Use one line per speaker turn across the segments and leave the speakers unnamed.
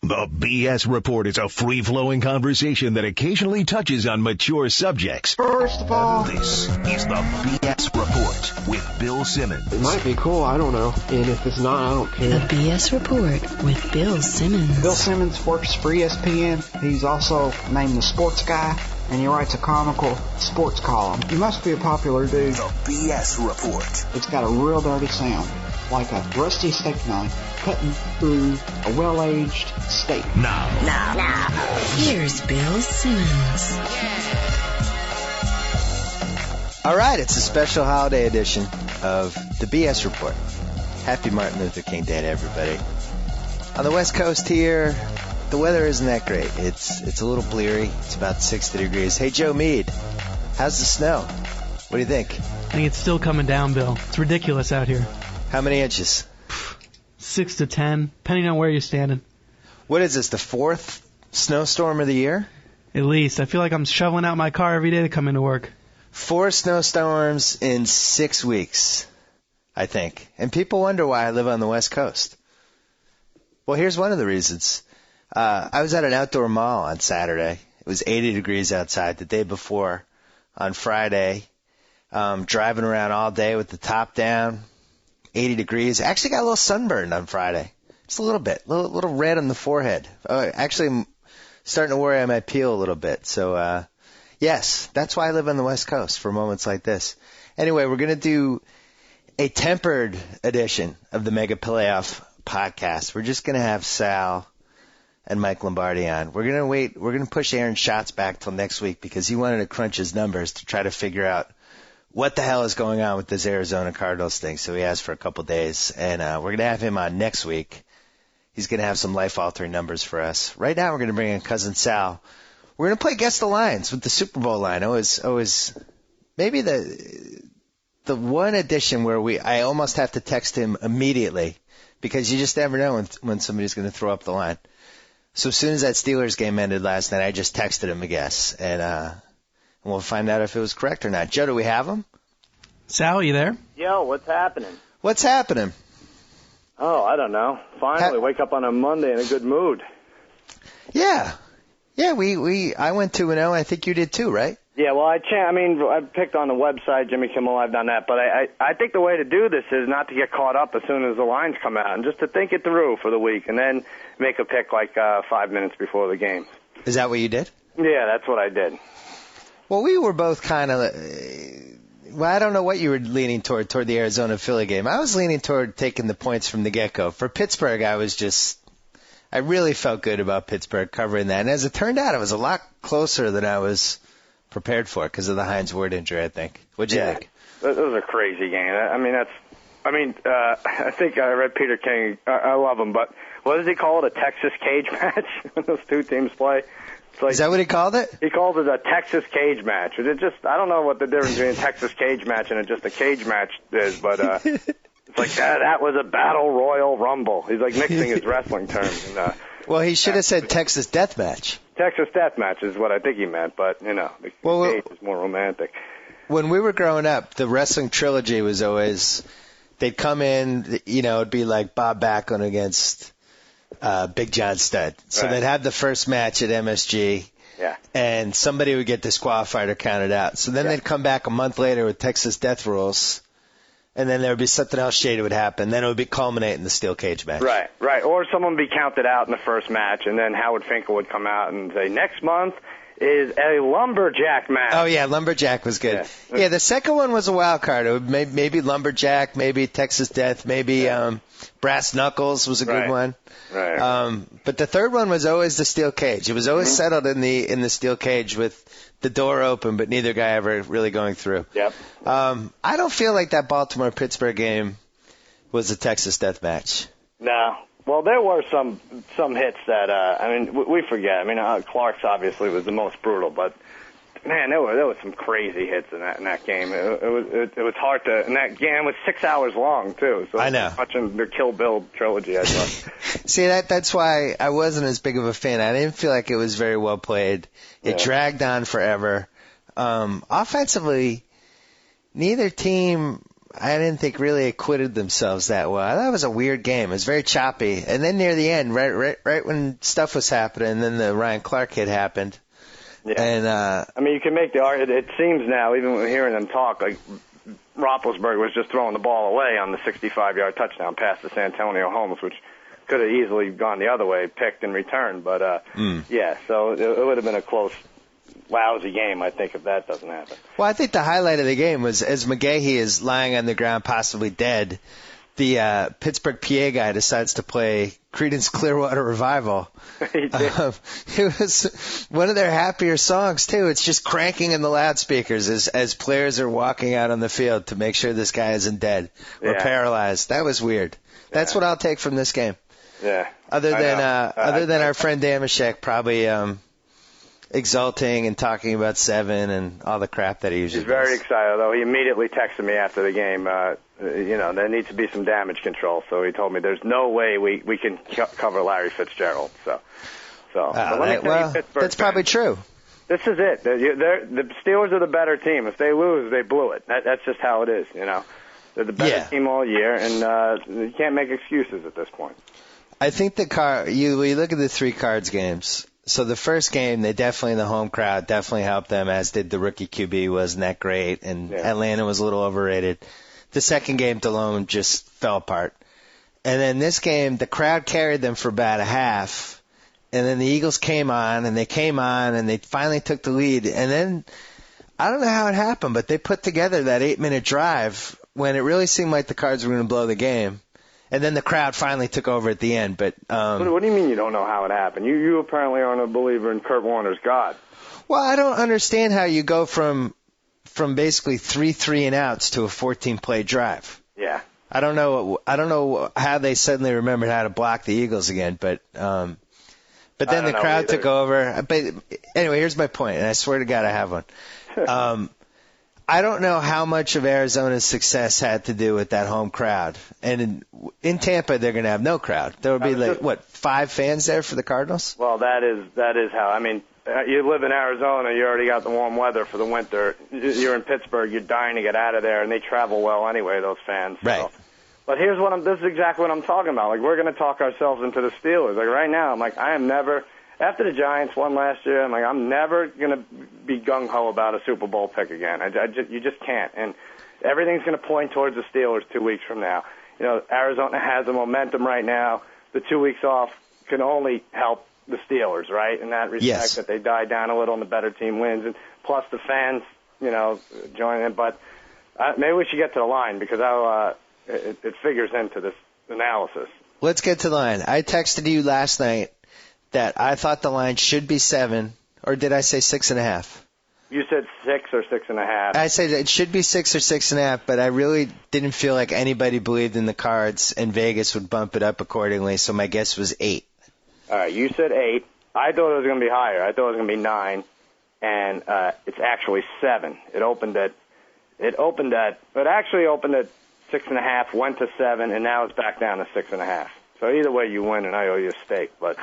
The BS Report is a free-flowing conversation that occasionally touches on mature subjects.
First of all,
This is the BS Report with Bill Simmons.
it might be cool, I don't know. And if it's not, I don't
The
care.
BS Report with Bill Simmons.
Bill Simmons works for ESPN. He's also named the sports guy, and he writes a comical sports column. He must be a popular dude.
The BS Report.
It's got a real dirty sound, like a rusty steak knife cutting through a well-aged steak.
Now.
Here's Bill Simmons.
All right, it's a special holiday edition of the BS Report. Happy Martin Luther King Day to everybody. On the West Coast here, the weather isn't that great. It's a little bleary. It's about 60 degrees. Hey, Joe Meade, how's the snow? What do you think?
I think it's still coming down, Bill. It's ridiculous out here.
How many inches?
6 to 10, depending on where you're standing.
What is this, the fourth snowstorm of the year?
At least. I feel like I'm shoveling out my car every day to come into work.
4 snowstorms in 6 weeks, I think. And people wonder why I live on the West Coast. Well, here's one of the reasons. I was at an outdoor mall on Saturday. It was 80 degrees outside. The day before, on Friday, driving around all day with the top down, 80 degrees. Actually got a little sunburned on Friday. Just a little bit. Little red on the forehead. Actually, I'm starting to worry I might peel a little bit. So, yes, that's why I live on the West Coast for moments like this. Anyway, we're going to do a tempered edition of the Mega Playoff podcast. We're just going to have Sal and Mike Lombardi on. We're going to wait. We're going to push Aaron Schatz back till next week because he wanted to crunch his numbers to try to figure out what the hell is going on with this Arizona Cardinals thing. So he asked for a couple days, and we're going to have him on next week. He's going to have some life-altering numbers for us. Right now, we're going to bring in Cousin Sal. We're going to play Guess the Lines with the Super Bowl line. Always, maybe the one edition where I almost have to text him immediately because you just never know when somebody's going to throw up the line. So as soon as that Steelers game ended last night, I just texted him a guess, and we'll find out if it was correct or not. Joe, do we have him?
Sal, you there?
Yo, what's happening?
What's happening?
Oh, I don't know. Finally, wake up on a Monday in a good mood.
Yeah, I went 2-0. I think you did too, right?
Yeah, well, I picked on the website, Jimmy Kimmel, I've done that, but I think the way to do this is not to get caught up as soon as the lines come out, and just to think it through for the week, and then make a pick like 5 minutes before the game.
Is that what you did?
Yeah, that's what I did.
Well, we were both kind of. Well, I don't know what you were leaning toward the Arizona-Philly game. I was leaning toward taking the points from the get-go. For Pittsburgh, I really felt good about Pittsburgh covering that. And as it turned out, it was a lot closer than I was prepared for because of the Hines Ward injury, I think. What'd you think?
It was a crazy game. I think I read Peter King. I love him, but what does he call it, a Texas cage match when those two teams play?
Is that what he called it?
He calls it a Texas cage match. I don't know what the difference between a Texas cage match and just a cage match is, but it's like that was a battle royal rumble. He's like mixing his wrestling terms. And,
well, he should have said Texas death match.
Texas death match is what I think he meant, but the cage is more romantic.
When we were growing up, the wrestling trilogy was always they'd come in, it'd be like Bob Backlund against Big John Studd. So they'd have the first match at MSG, and somebody would get disqualified or counted out. So then they'd come back a month later with Texas Death Rules, and then there would be something else shady would happen. Then it would be culminate in the steel cage match.
Right. Or someone would be counted out in the first match, and then Howard Finkel would come out and say, next month is a lumberjack match.
Oh, yeah, lumberjack was good. Yeah, the second one was a wild card. It would maybe lumberjack, maybe Texas Death, maybe brass knuckles was a good one.
Right.
But the third one was always the steel cage. It was always settled in the steel cage with the door open, but neither guy ever really going through.
Yep.
I don't feel like that Baltimore-Pittsburgh game was a Texas Death match.
No. Well, there were some hits that we forget. Clark's obviously was the most brutal, but man, there was some crazy hits in that game. It was hard to. And that game was 6 hours long too. So
I know.
Watching the Kill Bill trilogy, I thought.
See, that's why I wasn't as big of a fan. I didn't feel like it was very well played. It dragged on forever. Offensively, neither team. I didn't think really acquitted themselves that well. That was a weird game. It was very choppy. And then near the end, right when stuff was happening, then the Ryan Clark hit happened.
Yeah.
And
I mean, you can make the argument. It seems now, even hearing them talk, like Roethlisberger was just throwing the ball away on the 65-yard touchdown pass to Santonio Holmes, which could have easily gone the other way, picked and returned. But, yeah, so it would have been a close, lousy game, I think, if that doesn't happen.
Well, I think the highlight of the game was as McGahee is lying on the ground, possibly dead, the Pittsburgh PA guy decides to play Creedence Clearwater Revival.
He did.
It was one of their happier songs, too. It's just cranking in the loudspeakers as players are walking out on the field to make sure this guy isn't dead or paralyzed. That was weird. That's what I'll take from this game.
Yeah.
Other than our friend Damashek probably exulting and talking about 7 and all the crap that he usually
He's very
does.
excited, though. He immediately texted me after the game. There needs to be some damage control. So he told me there's no way we can cover Larry Fitzgerald. So let me tell you, Pittsburgh
that's probably true.
This is it. The Steelers are the better team. If they lose, they blew it. That's just how it is, you know. They're the better team all year, and you can't make excuses at this point.
I think you look at the 3 Cards games. So the first game, they definitely, the home crowd definitely helped them, as did the rookie QB. Wasn't that great, and Atlanta was a little overrated. The second game, Delone just fell apart. And then this game, the crowd carried them for about a half, and then the Eagles came on, and they finally took the lead. And then, I don't know how it happened, but they put together that 8-minute drive when it really seemed like the Cards were going to blow the game. And then the crowd finally took over at the end. But
what do you mean you don't know how it happened? You apparently aren't a believer in Kurt Warner's God.
Well, I don't understand how you go from basically 3 3-and-outs to a 14-play drive.
Yeah.
I don't know how they suddenly remembered how to block the Eagles again, but then the crowd took over. But anyway, here's my point, and I swear to God I have one. I don't know how much of Arizona's success had to do with that home crowd. And in Tampa, they're going to have no crowd. There will be 5 fans there for the Cardinals?
Well, that is how. I mean, you live in Arizona, you already got the warm weather for the winter. You're in Pittsburgh, you're dying to get out of there, and they travel well anyway, those fans. So.
Right.
But this is exactly what I'm talking about. Like, we're going to talk ourselves into the Steelers. Like, right now, I'm like, I am never. After the Giants won last year, I'm never going to be gung-ho about a Super Bowl pick again. You just can't. And everything's going to point towards the Steelers 2 weeks from now. You know, Arizona has the momentum right now. The 2 weeks off can only help the Steelers, right? In that respect, that they die down a little and the better team wins. And plus the fans, join in. But maybe we should get to the line because it figures into this analysis.
Let's get to the line. I texted you last night that I thought the line should be 7, or did I say 6.5?
You said 6 or 6.5.
I said it should be 6 or 6.5, but I really didn't feel like anybody believed in the Cards, and Vegas would bump it up accordingly, so my guess was 8.
All right, you said 8. I thought it was going to be higher. I thought it was going to be 9, and it's actually 7. It actually opened at 6.5, went to 7, and now it's back down to 6.5. So either way, you win, and I owe you a steak, but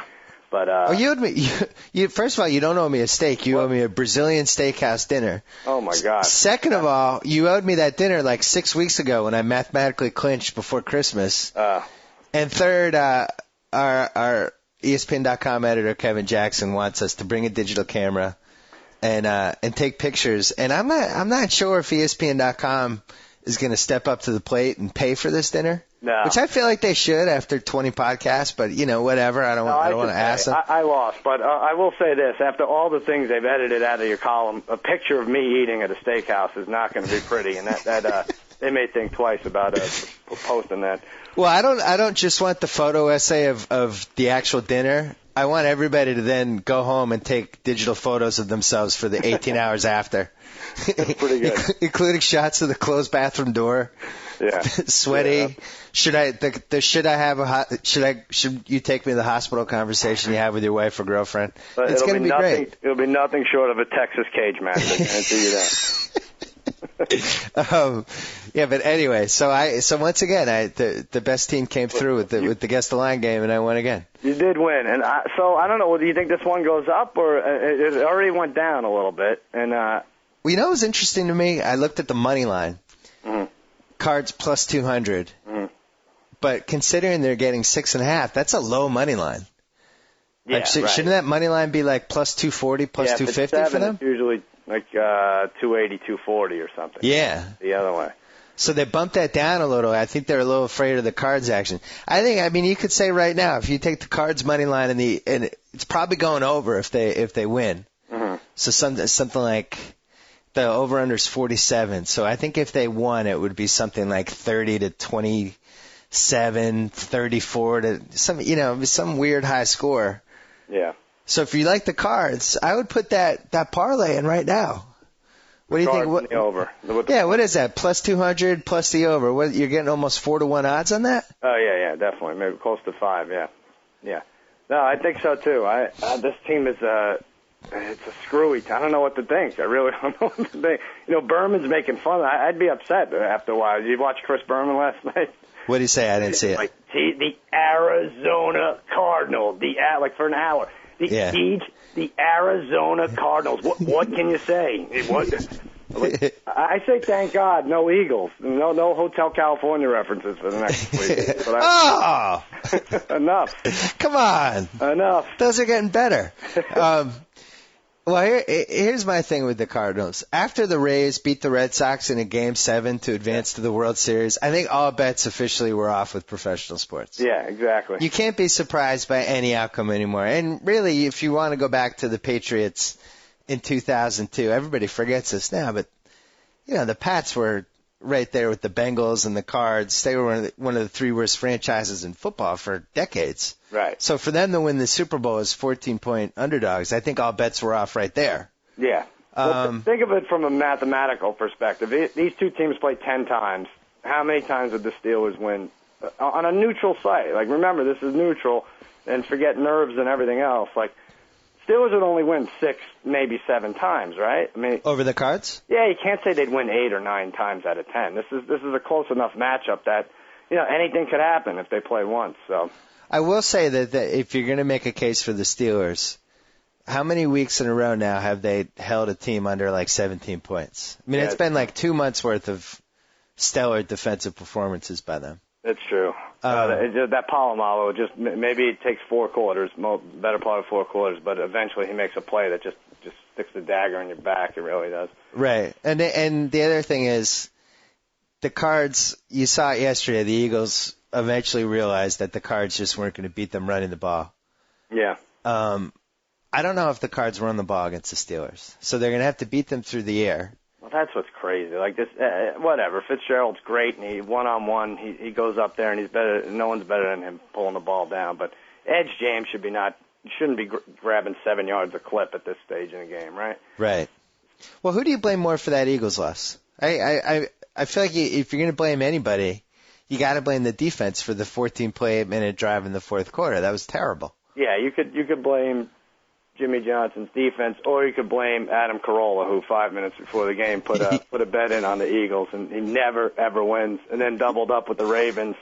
you first of all, you don't owe me a steak. You owe me a Brazilian steakhouse dinner.
Oh, my God.
Second of all, you owed me that dinner like 6 weeks ago when I mathematically clinched before Christmas. And third, our ESPN.com editor, Kevin Jackson, wants us to bring a digital camera and take pictures. And I'm not sure if ESPN.com is going to step up to the plate and pay for this dinner.
No.
Which I feel like they should after 20 podcasts, but, whatever. I don't want to ask them.
I lost, but I will say this. After all the things they've edited out of your column, a picture of me eating at a steakhouse is not going to be pretty, and that they may think twice about posting that.
Well, I don't just want the photo essay of the actual dinner. I want everybody to then go home and take digital photos of themselves for the 18 hours after.
That's pretty good.
Including shots of the closed bathroom door.
Yeah.
Sweaty. Yeah. Should you take me to the hospital conversation you have with your wife or girlfriend? It's going to be great.
It'll be nothing short of a Texas cage match. I guarantee you that.
Yeah, but anyway, so once again, the best team came through with the guess the line game, and I won again.
You did win, and so I don't know. Do you think this one goes up, or it already went down a little bit? And
well, it was interesting to me. I looked at the money line.
Mm-hmm.
Cards plus 200.
Mm.
But considering they're getting 6.5, that's a low money line.
Yeah,
like,
right.
Shouldn't that money line be like plus 240, plus 250 for them?
It's usually like 280, 240 or something.
Yeah.
The other way.
So they bumped that down a little. I think they're a little afraid of the Cards action. I mean, you could say right now, if you take the Cards money line and it's probably going over if they win.
Mm-hmm.
So something like the over/under is 47. So I think if they won, it would be something like 30 to 27, 34 to some weird high score.
Yeah.
So if you like the Cards, I would put that parlay in right now. What do you think?
The over.
What is that? Plus 200 plus the over. What, you're getting almost 4-1 odds on that?
Oh yeah, definitely. Maybe close to 5. Yeah. No, I think so too. This team is it's a screwy. I don't know what to think. I really don't know what to think. Berman's making fun. I'd be upset after a while. Did you watch Chris Berman last night?
What did he say? I didn't see it.
Like the Arizona Cardinals. Like for an hour. The Arizona Cardinals. What can you say? I say thank God, no Eagles, no Hotel California references for the next week. Enough.
Come on.
Enough.
Those are getting better. Well, here's my thing with the Cardinals. After the Rays beat the Red Sox in a Game 7 to advance to the World Series, I think all bets officially were off with professional sports.
Yeah, exactly.
You can't be surprised by any outcome anymore. And really, if you want to go back to the Patriots in 2002, everybody forgets this now, but the Pats were right there with the Bengals and the Cards. They were one of the 3 worst franchises in football for decades.
Right.
So for them to win the Super Bowl as 14-point underdogs, I think all bets were off right there.
Yeah. Well, think of it from a mathematical perspective. These two teams play 10 times. How many times would the Steelers win on a neutral site? Like, remember, this is neutral, and forget nerves and everything else. Like, Steelers would only win 6, maybe 7 times, right? I mean,
over the Cards?
Yeah, you can't say they'd win 8 or 9 times out of 10. This is a close enough matchup that anything could happen if they play once. So
I will say that if you're going to make a case for the Steelers, how many weeks in a row now have they held a team under like 17 points? I mean, it's been like 2 months worth of stellar defensive performances by them.
That's true. That Polamalu, just maybe it takes 4 quarters, better part of 4 quarters, but eventually he makes a play that just sticks the dagger in your back. It really does.
Right. And the other thing is, the Cards, you saw it yesterday, the Eagles eventually realized that the Cards just weren't going to beat them running the ball.
Yeah.
I don't know if the Cards run the ball against the Steelers, so they're going to have to beat them through the air.
Well, that's what's crazy. Like this, whatever. Fitzgerald's great, and he one-on-one, he goes up there, and he's better. No one's better than him pulling the ball down. But Edge James shouldn't be grabbing 7 yards a clip at this stage in the game, right?
Right. Well, who do you blame more for that Eagles loss? I feel like if you're going to blame anybody, you got to blame the defense for the 14-play 8-minute drive in the fourth quarter. That was terrible.
Yeah, you could blame Jimmy Johnson's defense, or you could blame Adam Carolla, who 5 minutes before the game put a bet in on the Eagles, and he never ever wins, and then doubled up with the Ravens,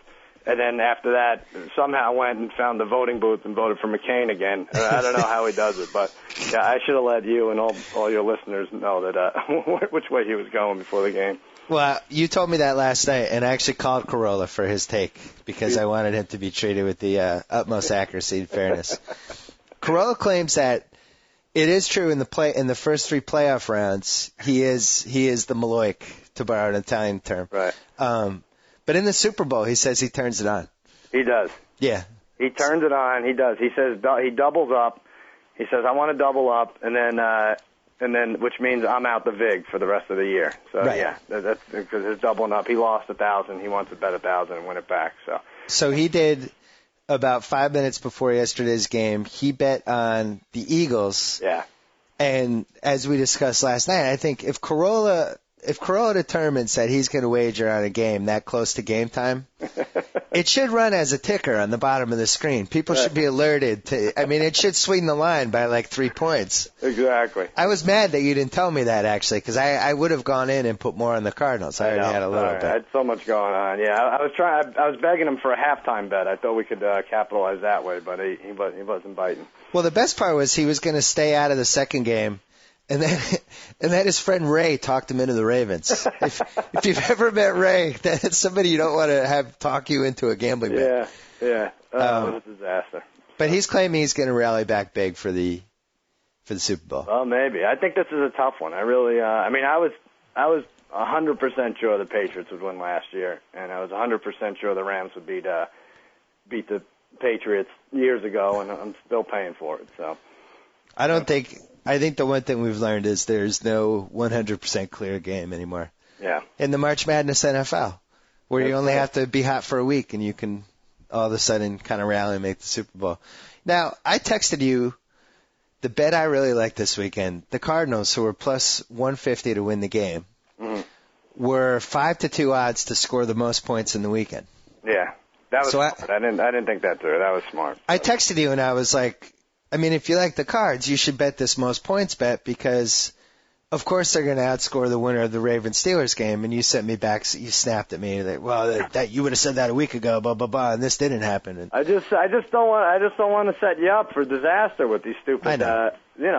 and then after that somehow went and found the voting booth and voted for McCain again. I don't know how he does it, but yeah, I should have let you and all your listeners know that which way he was going before the game.
Well, you told me that last night, and I actually called Carolla for his take because I wanted him to be treated with the utmost accuracy and fairness. Carolla claims that it is true in the first 3 playoff rounds he is the Maloik, to borrow an Italian term.
Right.
But in the Super Bowl, he says he turns it on.
He does.
Yeah.
He turns it on. He does. He says he doubles up. He says, I want to double up, and then which means I'm out the vig for the rest of the year. So
right.
Yeah, that's because his doubling up. He lost 1,000. He wants to bet 1,000 and win it back.
So he did about 5 minutes before yesterday's game. He bet on the Eagles.
Yeah.
And as we discussed last night, I think if Carolla determines that he's going to wager on a game that close to game time, it should run as a ticker on the bottom of the screen. People should be alerted to. I mean, it should swing the line by like 3 points.
Exactly.
I was mad that you didn't tell me that, actually, because I would have gone in and put more on the Cardinals. I already had a little bit.
I had so much going on. Yeah, I was begging him for a halftime bet. I thought we could capitalize that way, but he wasn't biting.
Well, the best part was he was going to stay out of the second game And then his friend Ray talked him into the Ravens. If you've ever met Ray, that's somebody you don't want to have talk you into a gambling bet.
Yeah. It was a disaster.
But he's claiming he's going to rally back big for the Super Bowl.
Well, maybe. I think this is a tough one. I really. I was 100% sure the Patriots would win last year, and I was 100% sure the Rams would beat the Patriots years ago, and I'm still paying for it. So.
I think the one thing we've learned is there's no 100% clear game anymore.
Yeah.
In the March Madness NFL, where you only have to be hot for a week and you can all of a sudden kind of rally and make the Super Bowl. Now, I texted you the bet I really like this weekend. The Cardinals, who were plus 150 to win the game, were 5-2 odds to score the most points in the weekend.
Yeah. That was smart. I didn't think that through. That was smart.
I texted you and I was like, I mean, if you like the Cards, you should bet this most points bet because, of course, they're going to outscore the winner of the Ravens-Steelers game. And you sent me back, you snapped at me that, well, that you would have said that a week ago, blah blah blah, and this didn't happen. And
I just don't want to set you up for disaster with these stupid.
I know.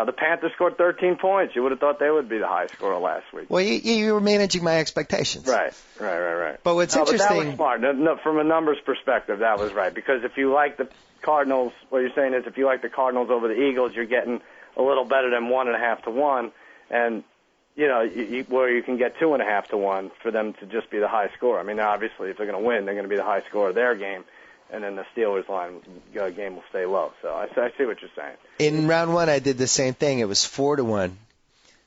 The Panthers scored 13 points. You would have thought they would be the high scorer last week.
Well, you were managing my expectations.
Right.
But what's interesting?
But that was smart. No, from a numbers perspective, that was right. Because if you like the Cardinals, what you're saying is if you like the Cardinals over the Eagles, you're getting a little better than 1.5 to 1, and where you can get 2.5 to 1 for them to just be the high scorer. I mean, obviously, if they're going to win, they're going to be the high scorer of their game, and then the Steelers game will stay low. So I see what you're saying.
In round one, I did the same thing. It was 4-1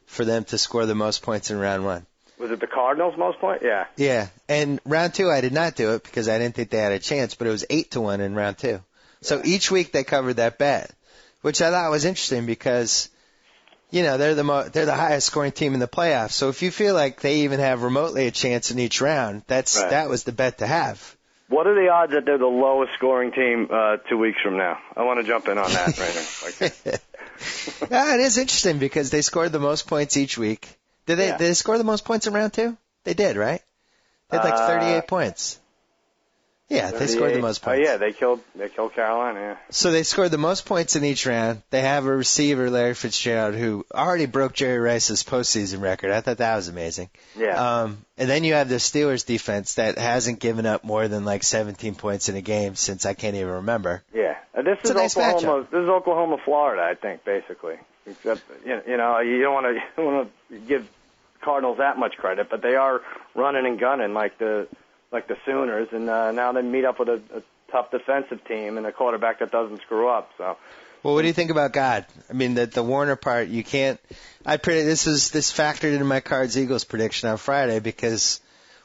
for them to score the most points in round one.
Was it the Cardinals' most points? Yeah.
Yeah, and round two, I did not do it because I didn't think they had a chance, but it was 8-1 in round two. So each week they covered that bet, which I thought was interesting because, they're the highest scoring team in the playoffs. So if you feel like they even have remotely a chance in each round, that was the bet to have.
What are the odds that they're the lowest scoring team 2 weeks from now? I want to jump in on that right now.
Yeah, it is interesting because they scored the most points each week. Did they score the most points in round two? They did, right? They had 38 points. Yeah, they scored the most points.
Oh yeah, they killed Carolina. Yeah.
So they scored the most points in each round. They have a receiver, Larry Fitzgerald, who already broke Jerry Rice's postseason record. I thought that was amazing.
Yeah.
And then you have the Steelers defense that hasn't given up more than 17 points in a game since I can't even remember.
Yeah. This is Oklahoma. This is Oklahoma, Florida, I think, basically. Except you don't want to give Cardinals that much credit, but they are running and gunning like the Sooners, and now they meet up with a tough defensive team and a quarterback that doesn't screw up. So,
well, what do you think about God? I mean, the Warner part, you can't. This factored into my Cards-Eagles prediction on Friday because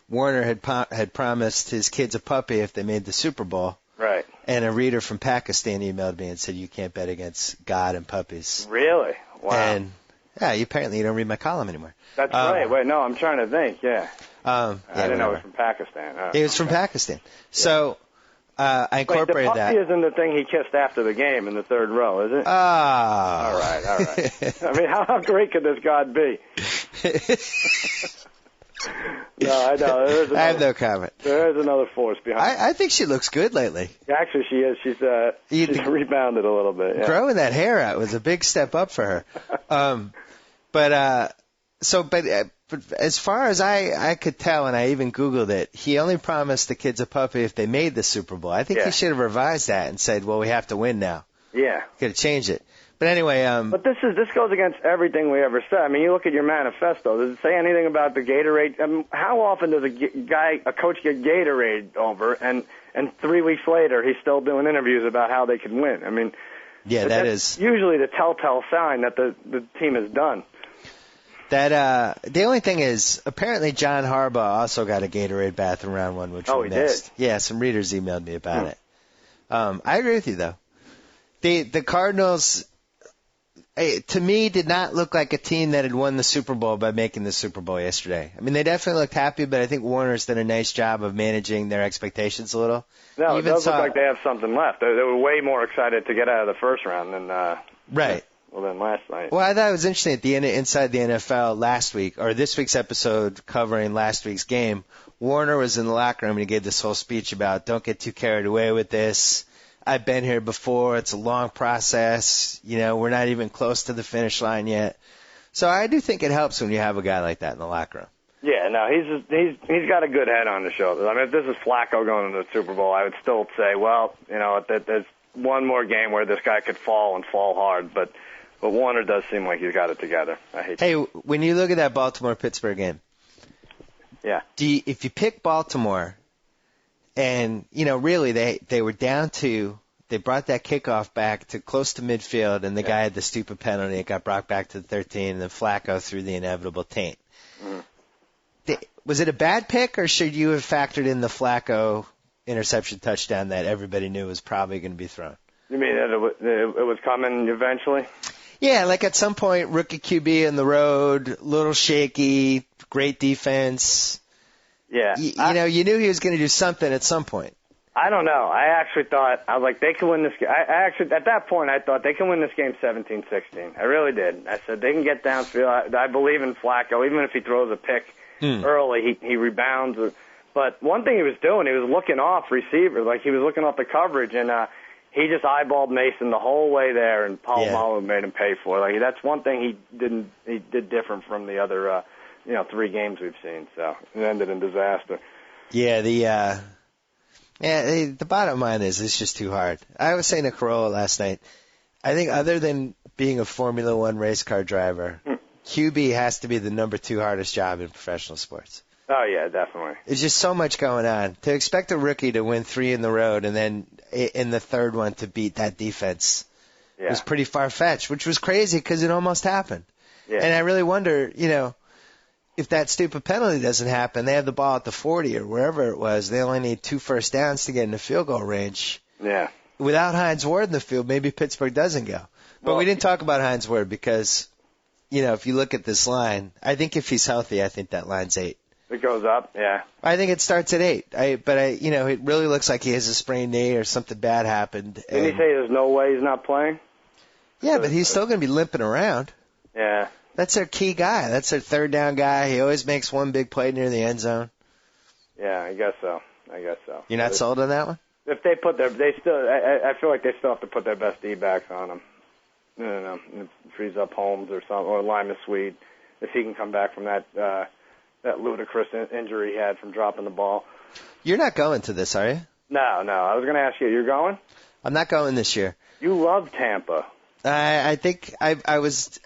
Warner had promised his kids a puppy if they made the Super Bowl.
Right.
And a reader from Pakistan emailed me and said you can't bet against God and puppies.
Really? Wow.
And apparently you don't read my column anymore.
That's right. Wait, no, I'm trying to think. Yeah. I didn't know it was from Pakistan.
It was from Pakistan. So I incorporated that.
The puppy isn't the thing he kissed after the game in the third row, is it? All right. I mean, how great could this God be? No, I know. I have
no comment.
There is another force behind it.
I think she looks good lately.
Actually, she is. She's rebounded a little bit. Yeah.
Growing that hair out was a big step up for her. But as far as I could tell, and I even Googled it, he only promised the kids a puppy if they made the Super Bowl. I think he should have revised that and said, well, we have to win now.
Yeah.
Got to change it. But anyway,
But this goes against everything we ever said. I mean, you look at your manifesto. Does it say anything about the Gatorade? I mean, how often does a coach get Gatorade over, and 3 weeks later he's still doing interviews about how they can win? I mean, that's usually the telltale sign that the team is done.
That the only thing is, apparently John Harbaugh also got a Gatorade bath in round one, which we missed.
Did?
Yeah, some readers emailed me about it. I agree with you though. The Cardinals, to me, did not look like a team that had won the Super Bowl by making the Super Bowl yesterday. I mean, they definitely looked happy, but I think Warner's done a nice job of managing their expectations a little.
No, it does look like they have something left. They were way more excited to get out of the first round than
right.
Well, then last night.
Well, I thought it was interesting at the Inside the NFL last week, or this week's episode covering last week's game. Warner was in the locker room and he gave this whole speech about don't get too carried away with this. I've been here before. It's a long process. We're not even close to the finish line yet. So I do think it helps when you have a guy like that in the locker room.
Yeah, no, he's got a good head on his shoulders. I mean, if this is Flacco going into the Super Bowl, I would still say, well, there's one more game where this guy could fall and fall hard, but Warner does seem like he's got it together.
Hey, when you look at that Baltimore-Pittsburgh game,
yeah,
if you pick Baltimore, and really they were down to, they brought that kickoff back to close to midfield, and the guy had the stupid penalty. It got brought back to the 13, and then Flacco threw the inevitable taint.
Mm-hmm.
Was it a bad pick, or should you have factored in the Flacco interception touchdown that everybody knew was probably going to be thrown?
You mean that it was coming eventually?
Yeah, like at some point, rookie QB in the road, little shaky, great defense.
Yeah.
You knew he was going to do something at some point.
I don't know. I actually thought, I was like, they can win this game. I actually, at that point, I thought they can win this game 17-16. I really did. I said they can get downfield. I believe in Flacco. Even if he throws a pick early, he rebounds. But one thing he was doing, he was looking off receiver. Like, he was looking off the coverage, and he just eyeballed Mason the whole way there, and Polamalu made him pay for it. Like, that's one thing he did different from the other, 3 games we've seen. So it ended in disaster.
Yeah, the bottom line is it's just too hard. I was saying to Corolla last night, I think other than being a Formula One race car driver, QB has to be the number 2 hardest job in professional sports.
Oh, yeah, definitely.
There's just so much going on. To expect a rookie to win 3 in the road and then in the third one to beat that defense was pretty far-fetched, which was crazy because it almost happened. Yeah. And I really wonder, if that stupid penalty doesn't happen, they have the ball at the 40 or wherever it was. They only need 2 first downs to get into field goal range.
Yeah.
Without Hines Ward in the field, maybe Pittsburgh doesn't go. But we didn't talk about Hines Ward because, if you look at this line, I think if he's healthy, I think that line's 8.
It goes up, yeah.
I think it starts at 8. It really looks like he has a sprained knee or something bad happened.
Didn't he say there's no way he's not playing?
Yeah, but he's still going to be limping around.
Yeah.
That's their key guy. That's their third down guy. He always makes one big play near the end zone.
Yeah, I guess so.
You're not sold on that one?
If they I feel like they still have to put their best D-backs on him. It frees up Holmes or something, or Lima Swede, if he can come back from that ludicrous injury he had from dropping the ball.
You're not going to this, are you?
No. I was going to ask you, you're going?
I'm not going this year.
You love Tampa.
I think I was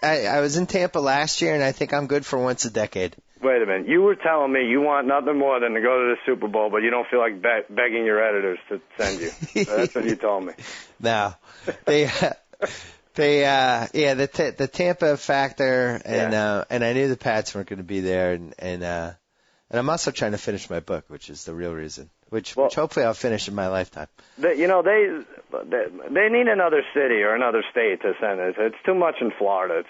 in Tampa last year, and I think I'm good for once a decade.
Wait a minute. You were telling me you want nothing more than to go to the Super Bowl, but you don't feel like begging your editors to send you. That's what you told me.
No. The Tampa factor, and I knew the Pats weren't going to be there, and I'm also trying to finish my book, which is the real reason, which hopefully I'll finish in my lifetime. They
need another city or another state to send it. It's too much in Florida.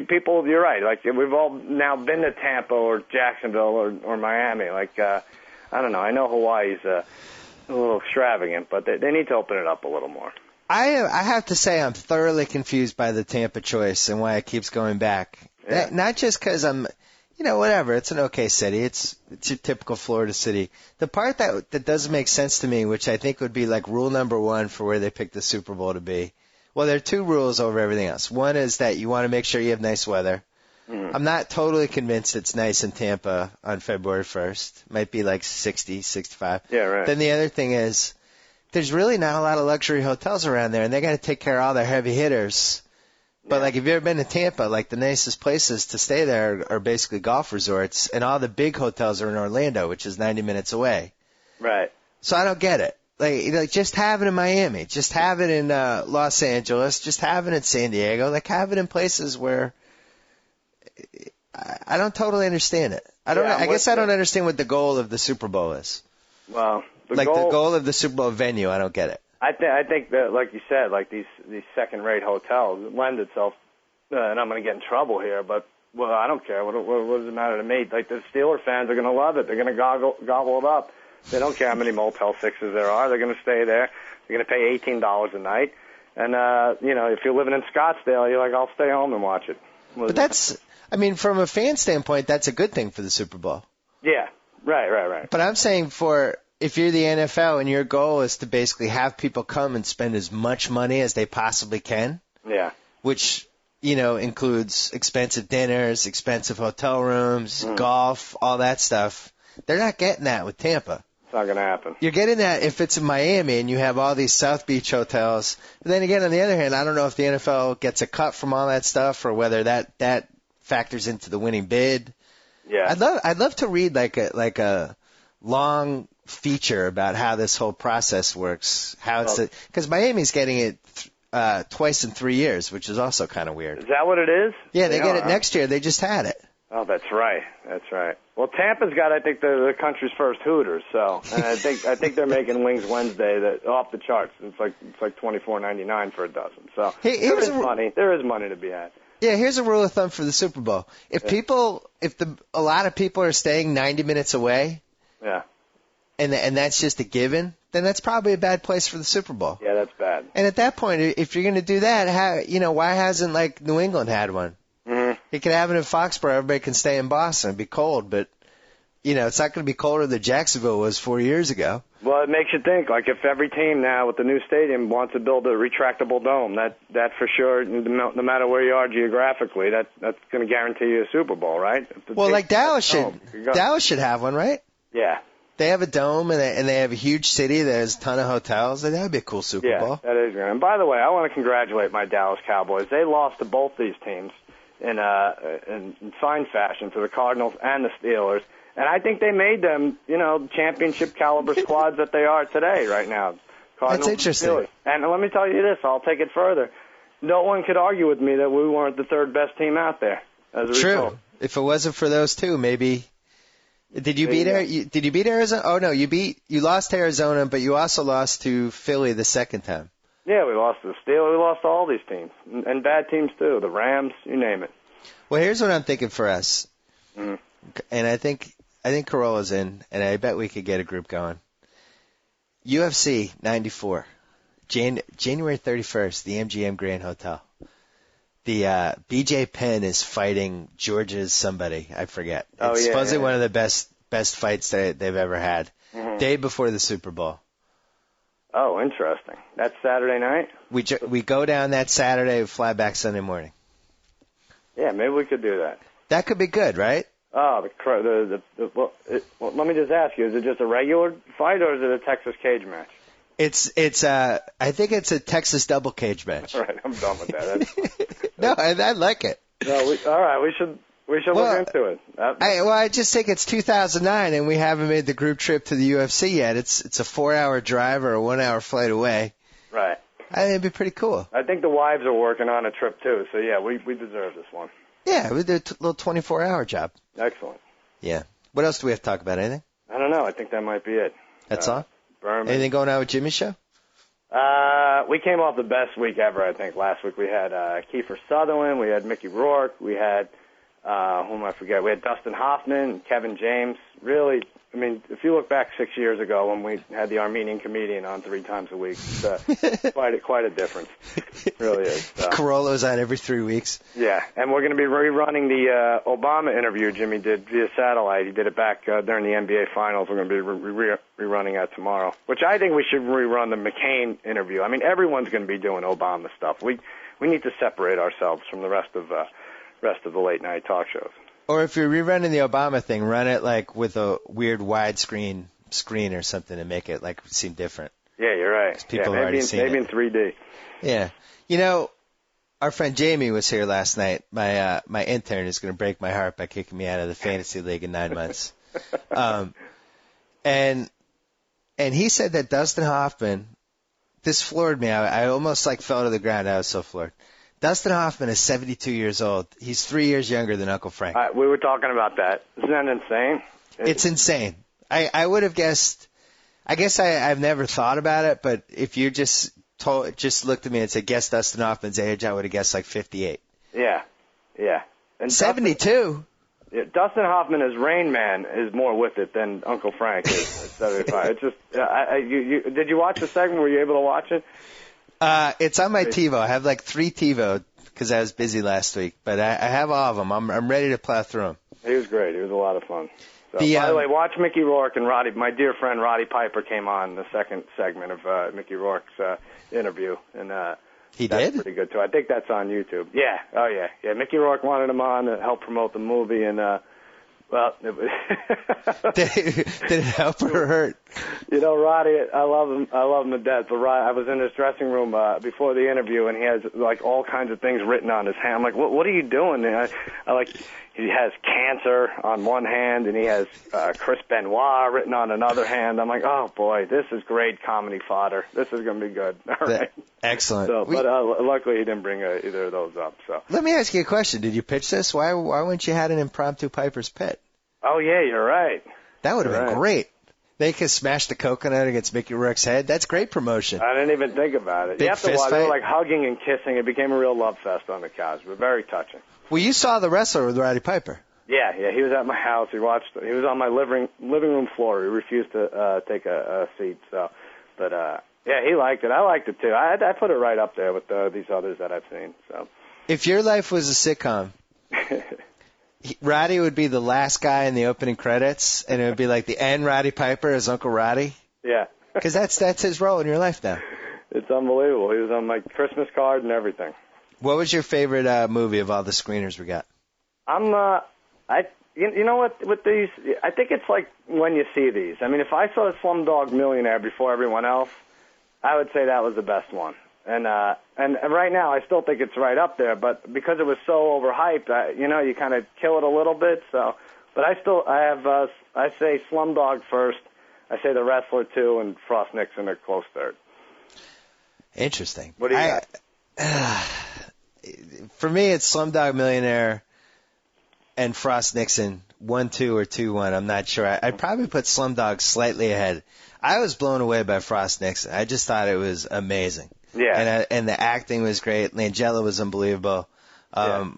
People, you're right. Like, we've all now been to Tampa or Jacksonville or Miami. Like, I don't know. I know Hawaii's a little extravagant, but they need to open it up a little more.
I have to say I'm thoroughly confused by the Tampa choice and why it keeps going back. Yeah. Not just because I'm, whatever. It's an okay city. It's your typical Florida city. The part that doesn't make sense to me, which I think would be like rule number 1 for where they pick the Super Bowl to be. Well, there are 2 rules over everything else. One is that you want to make sure you have nice weather. I'm not totally convinced it's nice in Tampa on February 1st. Might be like 60, 65.
Yeah, right.
Then the other thing is there's really not a lot of luxury hotels around there, and they got to take care of all their heavy hitters. But, like, if you've ever been to Tampa, like, the nicest places to stay there are basically golf resorts, and all the big hotels are in Orlando, which is 90 minutes away.
Right.
So I don't get it. Like just have it in Miami. Just have it in Los Angeles. Just have it in San Diego. Like, have it in places where I don't totally understand it. I guess I don't understand what the goal of the Super Bowl is.
Well,
the goal of the Super Bowl venue, I don't get it.
I think that, like you said, like these second-rate hotels lend itself, and I'm going to get in trouble here, but I don't care. What does it matter to me? Like, the Steeler fans are going to love it. They're going to gobble it up. They don't care how many Motel 6s there are. They're going to stay there. They're going to pay $18 a night. And, if you're living in Scottsdale, you're like, I'll stay home and watch it.
But that's, from a fan standpoint, that's a good thing for the Super Bowl.
Yeah, right.
But I'm saying if you're the NFL and your goal is to basically have people come and spend as much money as they possibly can,
yeah,
which includes expensive dinners, expensive hotel rooms, golf, all that stuff. They're not getting that with Tampa.
It's not going to happen.
You're getting that if it's in Miami and you have all these South Beach hotels. But then again, on the other hand, I don't know if the NFL gets a cut from all that stuff or whether that factors into the winning bid.
Yeah.
I'd love to read like a long feature about how this whole process works. Because Miami's getting it twice in 3 years, which is also kind of weird.
Is that what it is?
Yeah, they get it next year. They just had it.
Oh, that's right. That's right. Well, Tampa's got, I think, the country's first Hooters. So, and I think they're making Wings Wednesday that off the charts. It's like $24.99 for a dozen. So there is money. There is money to be had.
Yeah, here's a rule of thumb for the Super Bowl. If a lot of people are staying 90 minutes away,
yeah,
and that's just a given, then that's probably a bad place for the Super Bowl.
Yeah, that's bad.
And at that point, if you're going to do that, why hasn't like New England had one?
Mm-hmm.
You could have it in Foxborough. Everybody can stay in Boston. It'd be cold, but it's not going to be colder than Jacksonville was 4 years ago.
Well, it makes you think. Like if every team now with the new stadium wants to build a retractable dome, that for sure, no matter where you are geographically, that's going to guarantee you a Super Bowl, right?
Well, like Dallas should have one, right?
Yeah.
They have a dome and they have a huge city that has a ton of hotels. That would be a cool Super Bowl.
Yeah, that is good. And by the way, I want to congratulate my Dallas Cowboys. They lost to both these teams in fine fashion to the Cardinals and the Steelers. And I think they made them, championship caliber squads that they are today, right now. Cardinals,
that's interesting.
And let me tell you this, I'll take it further. No one could argue with me that we weren't the third best team out there as a result.
True. If it wasn't for those two, maybe. Did you beat Arizona? Oh no, you lost to Arizona, but you also lost to Philly the second time.
Yeah, we lost to the Steelers. We lost to all these teams and bad teams too. The Rams, you name it.
Well, here's what I'm thinking for us, and I think Corolla's in, and I bet we could get a group going. UFC 94, January 31st, the MGM Grand Hotel. The BJ Penn is fighting Georgia's somebody, I forget. It's supposedly one of the best fights they've ever had. Mm-hmm. Day before the Super Bowl.
Oh, interesting. That's Saturday night?
We go down that Saturday, we fly back Sunday morning.
Yeah, maybe we could do that.
That could be good, right?
Oh, let me just ask you: is it just a regular fight, or is it a Texas cage match?
I think it's a Texas double cage match.
All right, I'm done with that.
No, I like it.
No, all right, we should look into it.
I just think it's 2009 and we haven't made the group trip to the UFC yet. It's a 4-hour drive or a 1-hour flight away.
Right.
I think it'd be pretty cool.
I think the wives are working on a trip too, so yeah, we deserve this one.
Yeah, we did a little 24-hour job.
Excellent.
Yeah. What else do we have to talk about? Anything?
I don't know. I think that might be it.
That's all?
Berman.
Anything going on with Jimmy's show?
We came off the best week ever, I think. Last week we had Kiefer Sutherland, we had Mickey Rourke, we had, whom I forget, we had Dustin Hoffman, Kevin James. Really, I mean, if you look back 6 years ago when we had the Armenian comedian on 3 times a week, it's quite a difference. It really is.
Corollo's on every 3 weeks.
Yeah, and we're going to be rerunning the Obama interview Jimmy did via satellite. He did it back during the NBA Finals. We're going to be rerunning that tomorrow, which I think we should rerun the McCain interview. I mean, everyone's going to be doing Obama stuff. We need to separate ourselves from the rest of the late night talk shows.
Or if you're rerunning the Obama thing, run it like with a weird widescreen screen or something to make it like seem different.
Yeah, you're right.
People have already seen
maybe in 3D.
Yeah. You know, our friend Jamie was here last night. My intern is going to break my heart by kicking me out of the fantasy league in 9 months. And he said that Dustin Hoffman, this floored me. I almost like fell to the ground. I was so floored. Dustin Hoffman is 72 years old. He's 3 years younger than Uncle Frank.
We were talking about that. Isn't that insane?
It's insane. I would have guessed. I guess I've never thought about it, but if you just looked at me and said, guess Dustin Hoffman's age, I would have guessed like 58.
Yeah. And
72?
Dustin Hoffman as Rain Man is more with it than Uncle Frank is at 75. It's just, did you watch the segment? Were you able to watch it?
It's on my TiVo. I have like 3 TiVo because I was busy last week, but I have all of them. I'm ready to plow through them.
He was great. He was a lot of fun. So, by the way, watch Mickey Rourke and Roddy. My dear friend Roddy Piper came on the second segment of Mickey Rourke's interview, and
He
That's
did?
pretty good, too. I think that's on YouTube. Yeah. Oh, yeah. Yeah, Mickey Rourke wanted him on to help promote the movie, and, well, it was
Did it help or hurt?
You know, Roddy, I love him to death. But Roddy, I was in his dressing room before the interview, and he has like all kinds of things written on his hand. I'm like, what are you doing? And I like, he has cancer on one hand, and he has Chris Benoit written on another hand. I'm like, oh boy, this is great comedy fodder. This is gonna be good. All right.
Excellent.
So, but luckily, he didn't bring either of those up. So.
Let me ask you a question. Did you pitch this? Why wouldn't you had an impromptu Piper's Pit?
Oh yeah, you're right.
That would have been great. They could smash the coconut against Mickey Rourke's head. That's great promotion.
I didn't even think about it.
Big
You have to
fist
watch. They were
fight?
like hugging and kissing. It became a real love fest on the couch. But very touching.
Well, you saw The Wrestler with Roddy Piper.
Yeah. He was at my house. He was on my living room floor. He refused to take a seat. So, but yeah, he liked it. I liked it too. I put it right up there with these others that I've seen. So,
if your life was a sitcom, Roddy would be the last guy in the opening credits, and it would be like the end Roddy Piper as Uncle Roddy.
Yeah.
Because that's his role in your life now.
It's unbelievable. He was on my Christmas card and everything.
What was your favorite movie of all the screeners we got?
You know what, with these, I think it's like when you see these. I mean, if I saw Slumdog Millionaire before everyone else, I would say that was the best one. And right now, I still think it's right up there, but because it was so overhyped, you kind of kill it a little bit. So, but I say Slumdog first. I say The Wrestler 2 and Frost Nixon are close third.
Interesting.
What do you got?
For me, it's Slumdog Millionaire and Frost Nixon 1-2 or 2-1. I'm not sure. I'd probably put Slumdog slightly ahead. I was blown away by Frost Nixon. I just thought it was amazing.
Yeah.
And the acting was great. Langella was unbelievable. I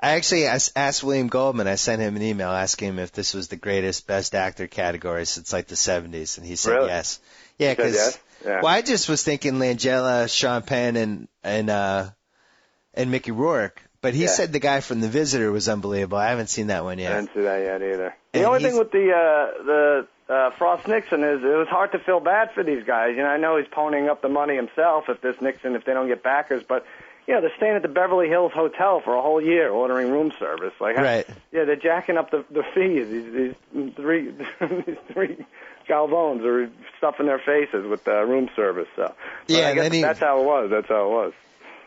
actually asked William Goldman. I sent him an email asking him if this was the greatest Best Actor category since like the 70s, and he said
really?
yes. Yeah, because
yes? Yeah.
Well, I just was thinking Langella, Sean Penn, and Mickey Rourke. But he said the guy from The Visitor was unbelievable. I haven't seen that one yet.
I didn't see that yet either.
And
The only thing with the Frost Nixon is it was hard to feel bad for these guys. I know he's ponying up the money himself if they don't get backers, but they're staying at the Beverly Hills Hotel for a whole year ordering room service. Like,
right.
Yeah, they're jacking up the fees. These three Galvones are stuffing their faces with room service. So
yeah,
I guess that's how it was.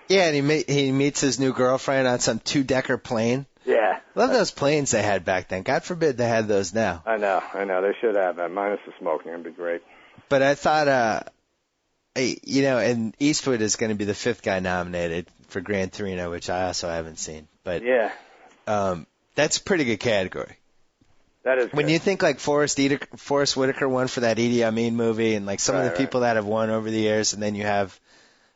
Yeah, and he meets his new girlfriend on some 2-decker plane.
Yeah.
Love those planes they had back then. God forbid they had those now.
I know. They should have that. Minus the smoking. It'd be great.
But I thought, and Eastwood is going to be the 5th guy nominated for Gran Torino, which I also haven't seen. But
yeah,
that's a pretty good category.
That is good.
When you think like Forrest Whitaker won for that Idi Amin movie, and like some of the people that have won over the years, and then you have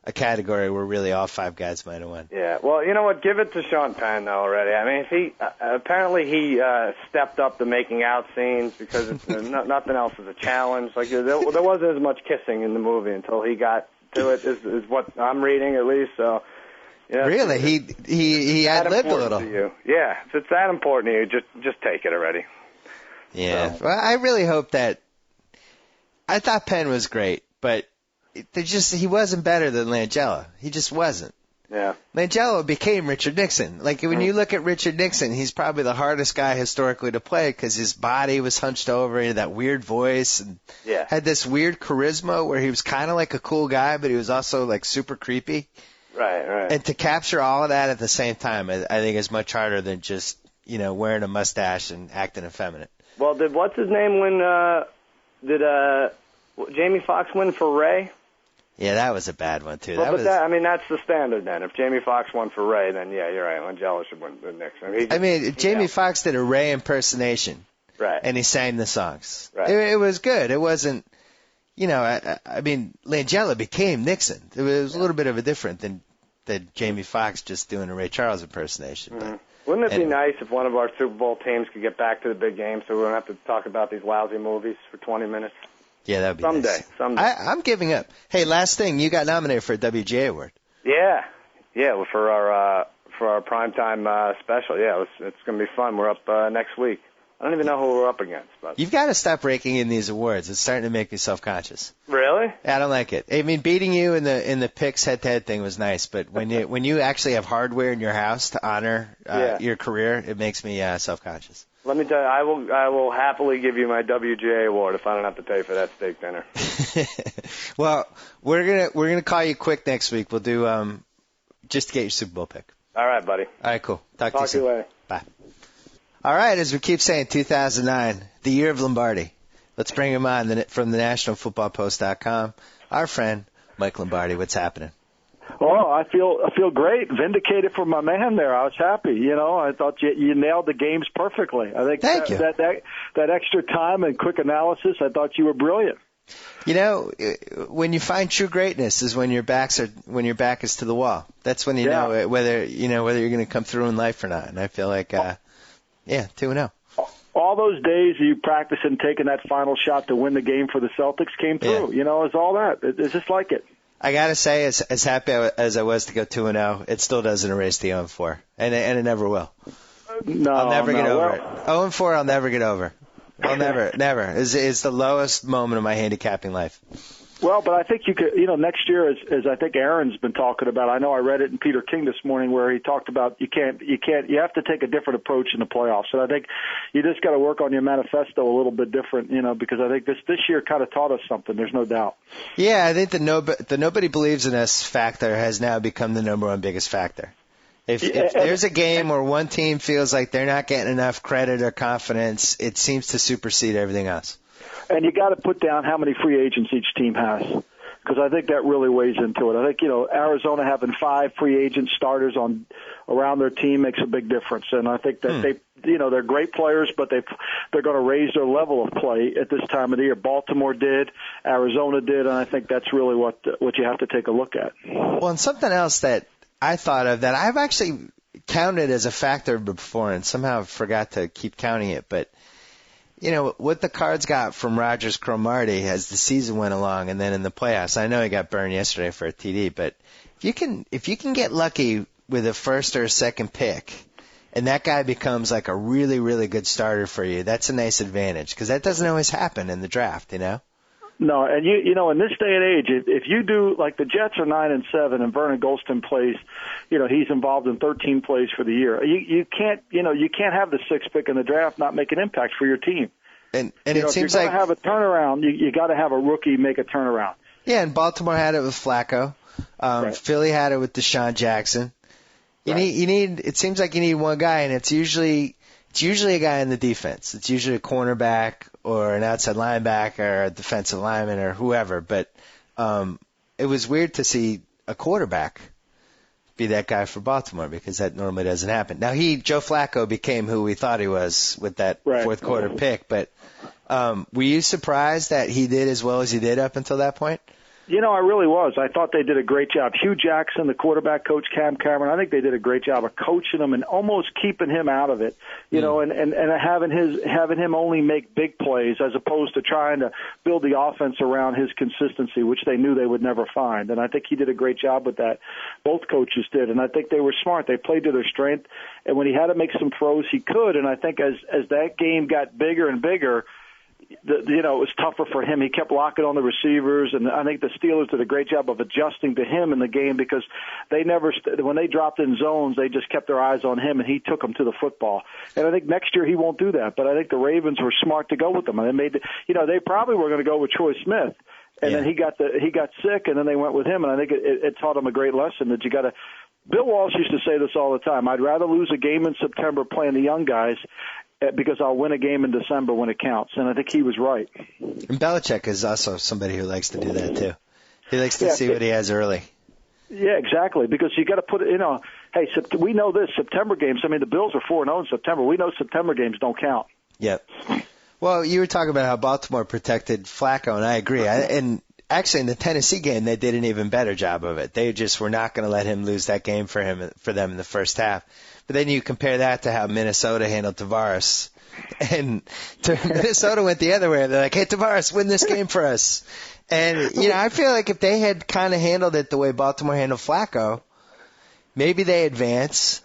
a category where really all 5 guys might have won.
Yeah, well, you know what? Give it to Sean Penn though already. I mean, if he apparently he stepped up the making out scenes because nothing else is a challenge. Like there wasn't as much kissing in the movie until he got to it. Is what I'm reading at least. So. Yeah,
really, he ad-libbed a little.
To you. Yeah, if it's that important to you, just take it already.
Yeah, so. Well, I really hope that. I thought Penn was great, but he wasn't better than Langella. He just wasn't.
Yeah.
Langella became Richard Nixon. Like when you look at Richard Nixon, he's probably the hardest guy historically to play because his body was hunched over, he had that weird voice, and had this weird charisma where he was kind of like a cool guy, but he was also like super creepy.
Right.
And to capture all of that at the same time, I think is much harder than just wearing a mustache and acting effeminate.
Well, did what's his name win? Did Jamie Foxx win for Ray?
Yeah, that was a bad one too.
Well, that's the standard then. If Jamie Foxx won for Ray, then yeah, you're right. Langella should win the Nixon.
Jamie Foxx did a Ray impersonation,
right?
And he sang the songs.
Right.
It was good. It wasn't. Langella became Nixon. It was a little bit of a different than Jamie Foxx just doing a Ray Charles impersonation.
Mm-hmm. Wouldn't it be nice if one of our Super Bowl teams could get back to the big game so we don't have to talk about these lousy movies for 20 minutes?
Yeah, that would be nice.
Someday.
I'm giving up. Hey, last thing, you got nominated for a WGA award.
Yeah, for our primetime special. Yeah, it's going to be fun. We're up next week I don't even know who we're up against. But
You've got to stop raking in these awards. It's starting to make me self-conscious.
really?
I don't like it. I mean, beating you in the picks head-to-head thing was nice, but when you actually have hardware in your house to honor your career, it makes me self-conscious.
Let me tell you, I will happily give you my WGA award if I don't have to pay for that steak dinner.
Well, we're gonna call you quick next week. We'll do just to get your Super Bowl pick.
All right, buddy.
All right, cool. Talk to
Talk
you
to you
soon.
later.
Bye. All right, as we keep saying, 2009, the year of Lombardi. Let's bring him on from the NationalFootballPost.com. Our friend Mike Lombardi. What's happening?
Oh, I feel great, vindicated for my man there. I was happy. You know, I thought you nailed the games perfectly. I think
Thank you.
that extra time and quick analysis, I thought you were brilliant.
You know, when you find true greatness is when your back is to the wall. That's when you know whether you're going to come through in life or not. And I feel like 2-0.
All those days you practicing taking that final shot to win the game for the Celtics came through.
Yeah.
You know, it's all that. It's just like it.
I gotta say, as happy as I was to go 2-0, it still doesn't erase the 0-4, and it never will.
No,
I'll never get over
well,
it. 0-4, I'll never get over. I'll never. It's the lowest moment of my handicapping life.
Well, but I think you could, next year, as I think Aaron's been talking about. I know I read it in Peter King this morning where he talked about you have to take a different approach in the playoffs. And I think you just got to work on your manifesto a little bit different, because I think this year kind of taught us something. There's no doubt.
Yeah, I think the nobody believes in us factor has now become the number one biggest factor. If there's a game where one team feels like they're not getting enough credit or confidence, it seems to supersede everything else.
And you got to put down how many free agents each team has, because I think that really weighs into it. I think Arizona having 5 free agent starters around their team makes a big difference, and I think that they're great players, but they're going to raise their level of play at this time of the year. Baltimore did, Arizona did, and I think that's really what you have to take a look at.
Well, and something else that I thought of that I've actually counted as a factor before, and somehow forgot to keep counting it, but. What the Cards got from Rogers Cromartie as the season went along and then in the playoffs. I know he got burned yesterday for a TD, but if you can get lucky with a first or a second pick and that guy becomes like a really, really good starter for you, that's a nice advantage because that doesn't always happen in the draft,
No, and in this day and age, if you do like the Jets are 9-7 and Vernon Golston plays, he's involved in 13 plays for the year. You can't have the 6th pick in the draft not make an impact for your team.
And it seems like
if you're going to have a turnaround, you got to have a rookie make a turnaround.
Yeah, and Baltimore had it with Flacco.
Right.
Philly had it with Deshaun Jackson. It seems like you need one guy, and it's usually a guy in the defense. It's usually a cornerback or an outside linebacker or a defensive lineman or whoever. But it was weird to see a quarterback be that guy for Baltimore because that normally doesn't happen. Now Joe Flacco became who we thought he was with that fourth quarter pick. But were you surprised that he did as well as he did up until that point?
I really was. I thought they did a great job. Hugh Jackson, the quarterback coach, Cam Cameron, I think they did a great job of coaching him and almost keeping him out of it, and having him only make big plays as opposed to trying to build the offense around his consistency, which they knew they would never find. And I think he did a great job with that. Both coaches did, and I think they were smart. They played to their strength, and when he had to make some throws, he could. And I think as that game got bigger and bigger, it was tougher for him. He kept locking on the receivers, and I think the Steelers did a great job of adjusting to him in the game because when they dropped in zones, they just kept their eyes on him, and he took them to the football. And I think next year he won't do that, but I think the Ravens were smart to go with them. And they probably were going to go with Troy Smith, and then he got sick, and then they went with him, and I think it taught him a great lesson that you got to. Bill Walsh used to say this all the time. I'd rather lose a game in September playing the young guys because I'll win a game in December when it counts. And I think he was right.
And Belichick is also somebody who likes to do that, too. He likes to see what he has early.
Yeah, exactly, because you got to put it, hey, we know this, September games, the Bills are 4-0 in September. We know September games don't count.
Yep. Well, you were talking about how Baltimore protected Flacco, and I agree. And actually, in the Tennessee game, they did an even better job of it. They just were not going to let him lose that game for them in the first half. But then you compare that to how Minnesota handled Tavares. And Minnesota went the other way. They're like, hey, Tavares, win this game for us. And, I feel like if they had kind of handled it the way Baltimore handled Flacco, maybe they advance.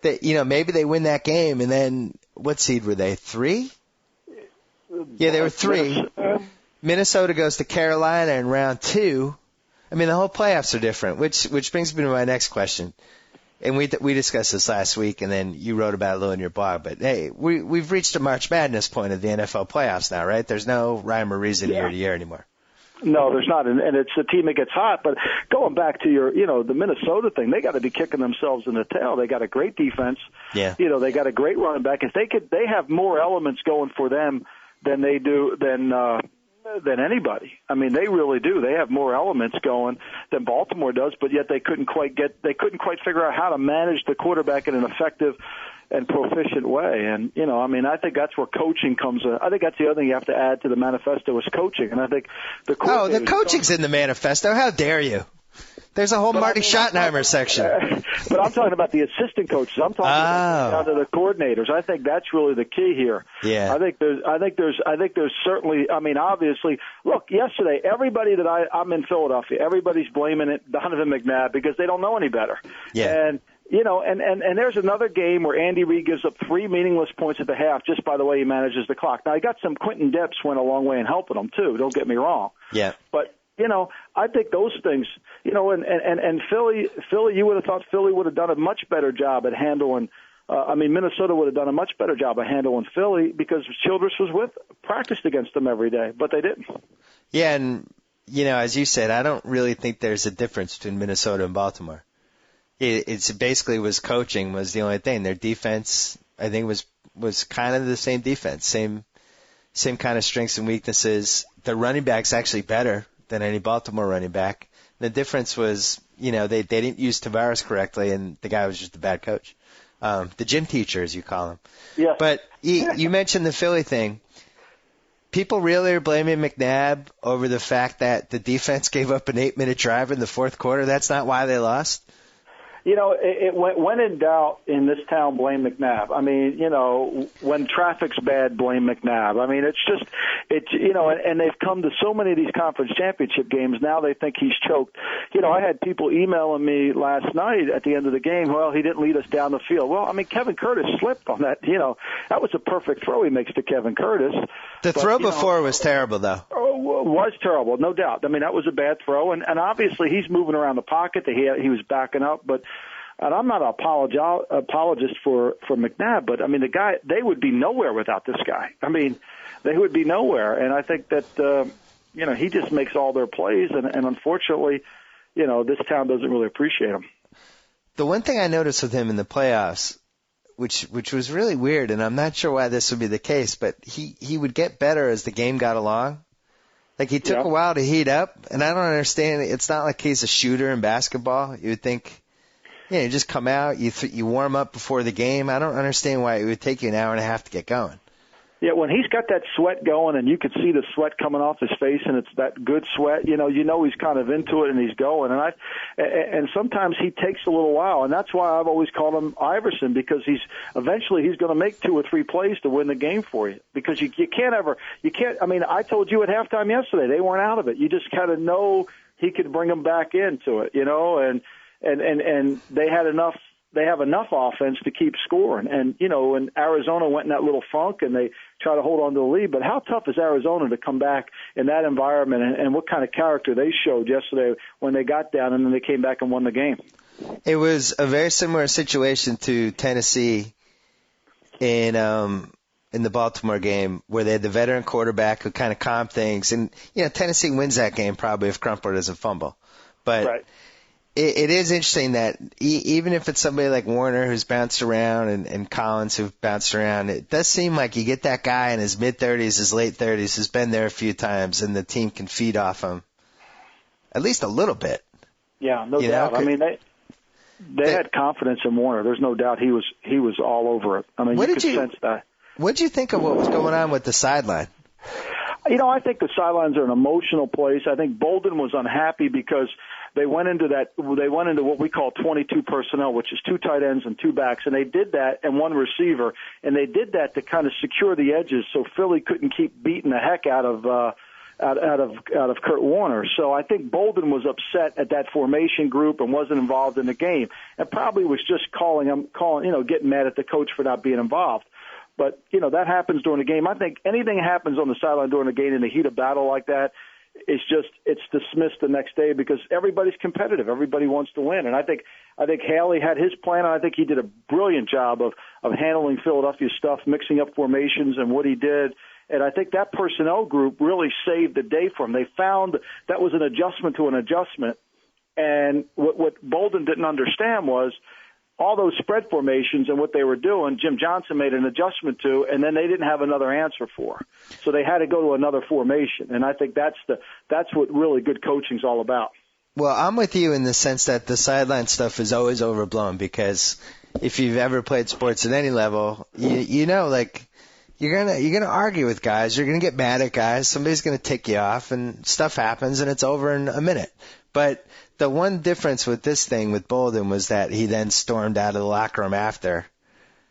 that, maybe they win that game, and then what seed were they? 3? Yeah, they were 3. Minnesota goes to Carolina in round 2. I mean, the whole playoffs are different, which brings me to my next question. And we discussed this last week, and then you wrote about it a little in your blog. But, hey, we've reached a March Madness point of the NFL playoffs now, right? There's no rhyme or reason year to year anymore.
No, there's not, and it's a team that gets hot. But going back to your, the Minnesota thing, they got to be kicking themselves in the tail. They got a great defense.
Yeah.
They got a great running back. If they have more elements going for them than they do than anybody. I mean, they really do. They have more elements going than Baltimore does, but yet they couldn't quite figure out how to manage the quarterback in an effective and proficient way. And, I think that's where coaching comes in. I think that's the other thing you have to add to the manifesto is coaching. And I think the
coaching's in the manifesto. How dare you? There's a whole Marty Schottenheimer section.
But I'm talking about the assistant coaches. I'm talking about down to the coordinators. I think that's really the key here.
Yeah.
I think there's certainly. I mean, obviously, look. Yesterday, everybody that I'm in Philadelphia, everybody's blaming it Donovan McNabb because they don't know any better.
Yeah.
And and there's another game where Andy Reid gives up 3 meaningless points at the half just by the way he manages the clock. Now he got some Quentin Depps went a long way in helping him too. Don't get me wrong.
Yeah.
But I think those things, and Philly, you would have thought Philly would have done a much better job at handling. Minnesota would have done a much better job of handling Philly because Childress practiced against them every day, but they didn't.
Yeah, and as you said, I don't really think there's a difference between Minnesota and Baltimore. It's basically was coaching was the only thing. Their defense, I think, was kind of the same defense, same kind of strengths and weaknesses. The running back's actually better than any Baltimore running back. The difference was, they didn't use Tavares correctly, and the guy was just a bad coach. The gym teacher, as you call him.
Yeah.
But you mentioned the Philly thing. People really are blaming McNabb over the fact that the defense gave up an 8-minute drive in the fourth quarter. That's not why they lost.
When in doubt in this town, blame McNabb. I mean, when traffic's bad, blame McNabb. I mean, and they've come to so many of these conference championship games, now they think he's choked. I had people emailing me last night at the end of the game, well, he didn't lead us down the field. Well, I mean, Kevin Curtis slipped on that. That was a perfect throw he makes to Kevin Curtis.
The throw before was terrible, though.
Was terrible, no doubt. I mean, that was a bad throw, and obviously he's moving around the pocket. He was backing up, and I'm not an apologist for McNabb, but I mean, the guy, they would be nowhere without this guy. I mean, they would be nowhere, and I think that he just makes all their plays, and unfortunately, this town doesn't really appreciate him.
The one thing I noticed with him in the playoffs, which was really weird, and I'm not sure why this would be the case, but he would get better as the game got along. Like, he took a while to heat up, and I don't understand. It's not like he's a shooter in basketball. You would think, you just come out, you warm up before the game. I don't understand why it would take you an hour and a half to get going.
Yeah, when he's got that sweat going and you could see the sweat coming off his face and it's that good sweat, you know he's kind of into it and he's going. And sometimes he takes a little while, and that's why I've always called him Iverson, because eventually he's going to make 2 or 3 plays to win the game for you. Because you can't. I mean, I told you at halftime yesterday they weren't out of it. You just kind of know he could bring them back into it, and they had enough. They have enough offense to keep scoring. And, when Arizona went in that little funk and they try to hold on to the lead, but how tough is Arizona to come back in that environment, and what kind of character they showed yesterday when they got down and then they came back and won the game?
It was a very similar situation to Tennessee in the Baltimore game, where they had the veteran quarterback who kind of calmed things. And, Tennessee wins that game probably if Crumpler doesn't fumble. But
right.
It is interesting that even if it's somebody like Warner who's bounced around and Collins who've bounced around, it does seem like you get that guy in his mid-30s, his late 30s, who's been there a few times, and the team can feed off him at least a little bit.
Yeah, no doubt. I mean, they had confidence in Warner. There's no doubt he was all over it. I mean, you could sense that.
What did you think of what was going on with the sideline?
I think the sidelines are an emotional place. I think Bolden was unhappy because they went into what we call 22 personnel, which is 2 tight ends and 2 backs, and they did that, and 1 receiver, and they did that to kind of secure the edges so Philly couldn't keep beating the heck out of out of Kurt Warner. So I think Bolden was upset at that formation group and wasn't involved in the game, and probably was just getting mad at the coach for not being involved. But that happens during the game. I think anything that happens on the sideline during the game in the heat of battle like that, it's dismissed the next day because everybody's competitive. Everybody wants to win. And I think Haley had his plan, and I think he did a brilliant job of handling Philadelphia's stuff, mixing up formations and what he did. And I think that personnel group really saved the day for him. They found that was an adjustment to an adjustment. And what Bolden didn't understand was all those spread formations and what they were doing, Jim Johnson made an adjustment to, and then they didn't have another answer for. So they had to go to another formation. And I think that's what really good coaching's all about.
Well, I'm with you in the sense that the sideline stuff is always overblown because if you've ever played sports at any level, you know, like you're gonna argue with guys, you're gonna get mad at guys, somebody's gonna tick you off, and stuff happens, and it's over in a minute. But the one difference with this thing with Bolden was that he then stormed out of the locker room after,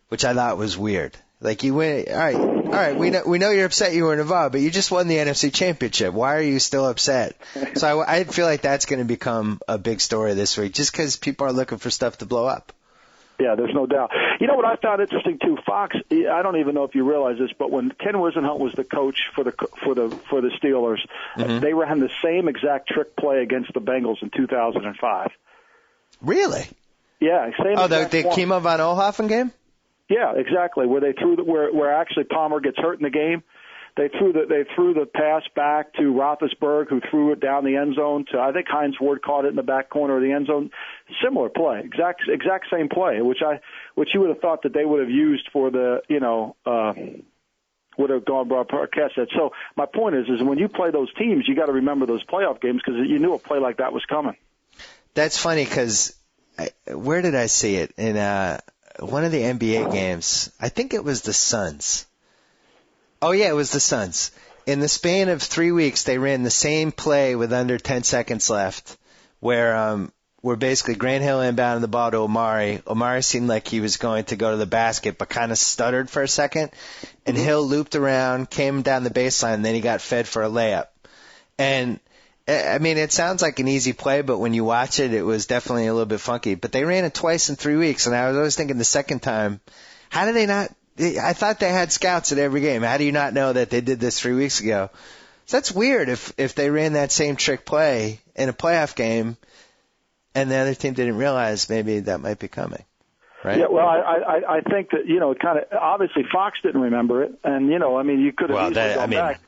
which I thought was weird. Like, you win, all right, we know you're upset you weren't involved, but you just won the NFC Championship. Why are you still upset? So I feel like that's going to become a big story this week, just because people are looking for stuff to blow up.
Yeah, there's no doubt. You know what I found interesting too? Fox. I don't even know if you realize this, but when Ken Wisenhunt was the coach for the Steelers, they ran the same exact trick play against the Bengals in 2005.
Really?
Yeah, same.
Oh, the Kimo von Oelhoffen game?
Yeah, exactly. Where they threw where actually Palmer gets hurt in the game. They threw the pass back to Roethlisberger, who threw it down the end zone to, I think Hines Ward caught it in the back corner of the end zone. Similar play, exact same play, which you would have thought that they would have used for the would have gone broadcast that. So my point is when you play those teams, you got to remember those playoff games because you knew a play like that was coming.
That's funny because where did I see it in one of the NBA games? I think it was the Suns. Oh, yeah, it was the Suns. In the span of 3 weeks, they ran the same play with under 10 seconds left where basically Grant Hill inbounded the ball to Omari. Omari seemed like he was going to go to the basket but kind of stuttered for a second. And Hill looped around, came down the baseline, and then he got fed for a layup. And, I mean, it sounds like an easy play, but when you watch it, it was definitely a little bit funky. But they ran it twice in 3 weeks, and I was always thinking the second time, how did they not – I thought they had scouts at every game. How do you not know that they did this 3 weeks ago? So that's weird if they ran that same trick play in a playoff game and the other team didn't realize maybe that might be coming, right?
Yeah, well, I think that, kind of obviously Fox didn't remember it. And, you could have gone back.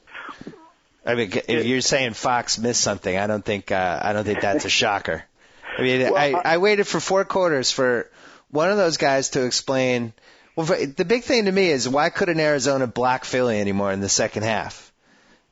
I mean, if you're saying Fox missed something, I don't think that's a shocker. I mean, well, I waited for 4 quarters for one of those guys to explain. Well, the big thing to me is why couldn't Arizona block Philly anymore in the second half?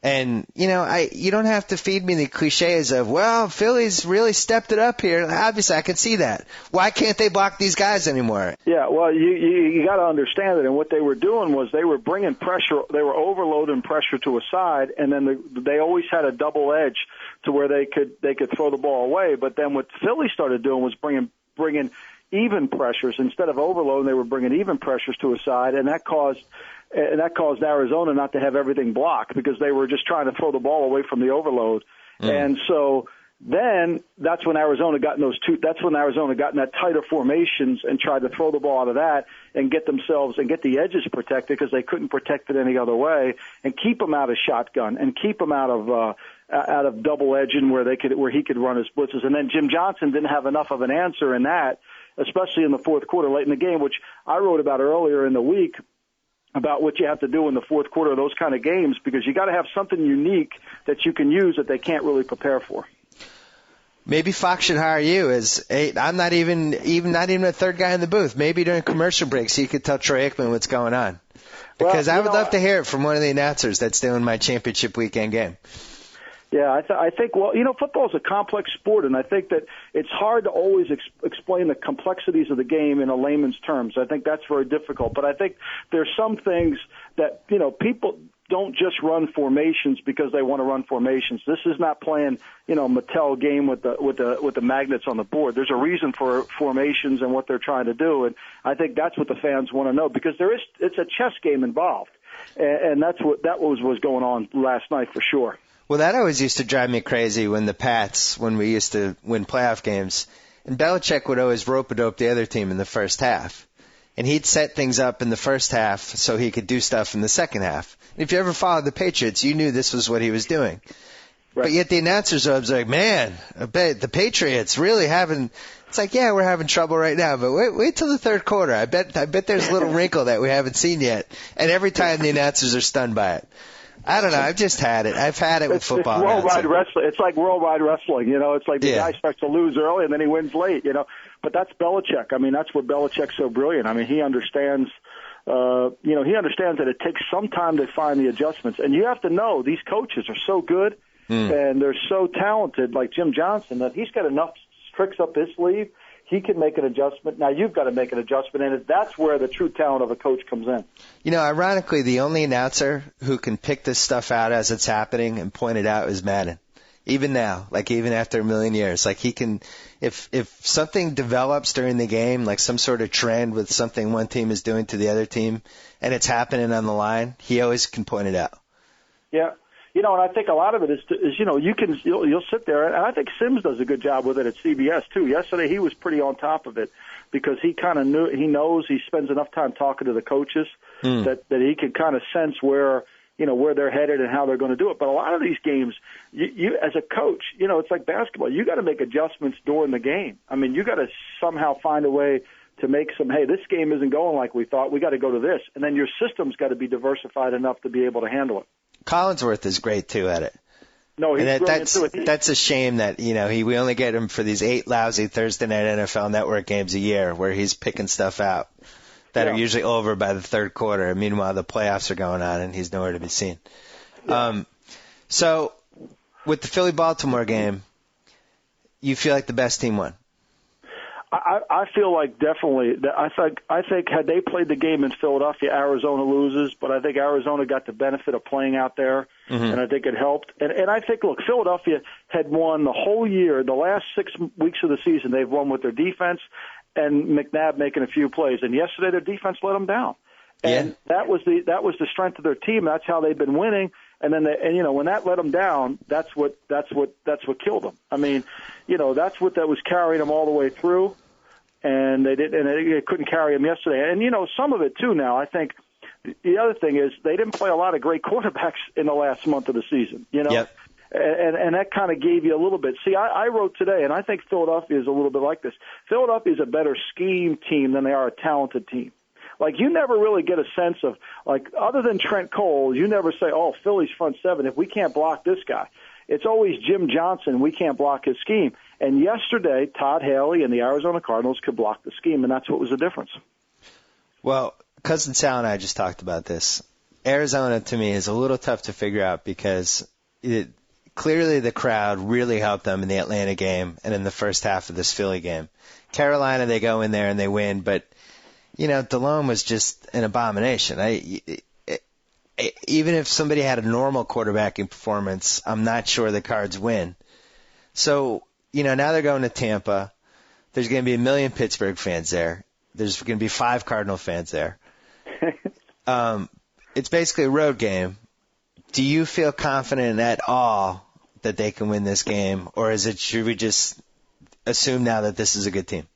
And, you don't have to feed me the cliches of, well, Philly's really stepped it up here. Obviously, I can see that. Why can't they block these guys anymore?
Yeah, well, you got to understand it. And what they were doing was they were bringing pressure. They were overloading pressure to a side, and then they always had a double edge to where they could throw the ball away. But then what Philly started doing was bringing even pressures. Instead of overloading, they were bringing even pressures to a side, and that caused Arizona not to have everything blocked because they were just trying to throw the ball away from the overload. And so then that's when Arizona got in that tighter formations and tried to throw the ball out of that and get the edges protected because they couldn't protect it any other way, and keep them out of shotgun and keep them out of double edging where he could run his blitzes. And then Jim Johnson didn't have enough of an answer in that, especially in the fourth quarter late in the game, which I wrote about earlier in the week about what you have to do in the fourth quarter of those kind of games, because you got to have something unique that you can use that they can't really prepare for.
Maybe Fox should hire you as I'm not even a third guy in the booth. Maybe during commercial breaks you could tell Troy Aikman what's going on. Because I would love to hear it from one of the announcers that's doing my championship weekend game.
Yeah, I think, football is a complex sport, and I think that it's hard to always explain the complexities of the game in a layman's terms. I think that's very difficult. But I think there's some things that, people don't just run formations because they want to run formations. This is not playing, Mattel game with the magnets on the board. There's a reason for formations and what they're trying to do, and I think that's what the fans want to know, because it's a chess game involved, and that was going on last night for sure.
Well, that always used to drive me crazy when we used to win playoff games, and Belichick would always rope-a-dope the other team in the first half. And he'd set things up in the first half so he could do stuff in the second half. And if you ever followed the Patriots, you knew this was what he was doing. Right. But yet the announcers are like, man, I bet the Patriots really having – it's like, yeah, we're having trouble right now, but wait till the third quarter. I bet there's a little wrinkle that we haven't seen yet. And every time the announcers are stunned by it. I don't know. I've just had it. I've had it with football.
It's worldwide wrestling. It's like worldwide wrestling. It's like the guy starts to lose early and then he wins late. But that's Belichick. I mean, that's where Belichick's so brilliant. I mean, he understands. He understands that it takes some time to find the adjustments. And you have to know these coaches are so good and they're so talented, like Jim Johnson, that he's got enough tricks up his sleeve. He can make an adjustment. Now you've got to make an adjustment, and that's where the true talent of a coach comes in.
Ironically, the only announcer who can pick this stuff out as it's happening and point it out is Madden. Even now, even after a million years, he can, if something develops during the game, like some sort of trend with something one team is doing to the other team, and it's happening on the line, he always can point it out.
Yeah. And I think a lot of it is you'll sit there, and I think Sims does a good job with it at CBS too. Yesterday he was pretty on top of it because he kind of knows he spends enough time talking to the coaches that he can kind of sense where they're headed and how they're going to do it. But a lot of these games, you as a coach, it's like basketball. You got to make adjustments during the game. I mean, you got to somehow find a way to make hey, this game isn't going like we thought. We got to go to this, and then your system's got to be diversified enough to be able to handle it.
Collinsworth is great too at it.
No, he's brilliant too.
That's a shame that we only get him for these 8 lousy Thursday night NFL Network games a year where he's picking stuff out that are usually over by the third quarter. Meanwhile, the playoffs are going on and he's nowhere to be seen. Yeah. So with the Philly-Baltimore game, you feel like the best team won?
I feel like definitely. I think had they played the game in Philadelphia, Arizona loses, but I think Arizona got the benefit of playing out there, and I think it helped. And I think, look, Philadelphia had won the whole year. The last 6 weeks of the season, they've won with their defense and McNabb making a few plays. And yesterday, their defense let them down. And that was the strength of their team. That's how they've been winning. And then when that let them down, that's what killed them. I mean, that's what that was carrying them all the way through. And they couldn't carry them yesterday. And some of it too. Now I think the other thing is they didn't play a lot of great quarterbacks in the last month of the season.
Yep.
And that kind of gave you a little bit. See, I wrote today, and I think Philadelphia is a little bit like this. Philadelphia is a better scheme team than they are a talented team. Like, you never really get a sense of, other than Trent Cole, you never say, oh, Philly's front seven, if we can't block this guy. It's always Jim Johnson, we can't block his scheme. And yesterday, Todd Haley and the Arizona Cardinals could block the scheme, and that's what was the difference.
Well, Cousin Sal and I just talked about this. Arizona, to me, is a little tough to figure out because clearly the crowd really helped them in the Atlanta game and in the first half of this Philly game. Carolina, they go in there and they win, but Delhomme was just an abomination. Even if somebody had a normal quarterbacking performance, I'm not sure the Cards win. So, now they're going to Tampa. There's going to be 1 million Pittsburgh fans there. There's going to be 5 Cardinal fans there. It's basically a road game. Do you feel confident at all that they can win this game, or should we just assume now that this is a good team?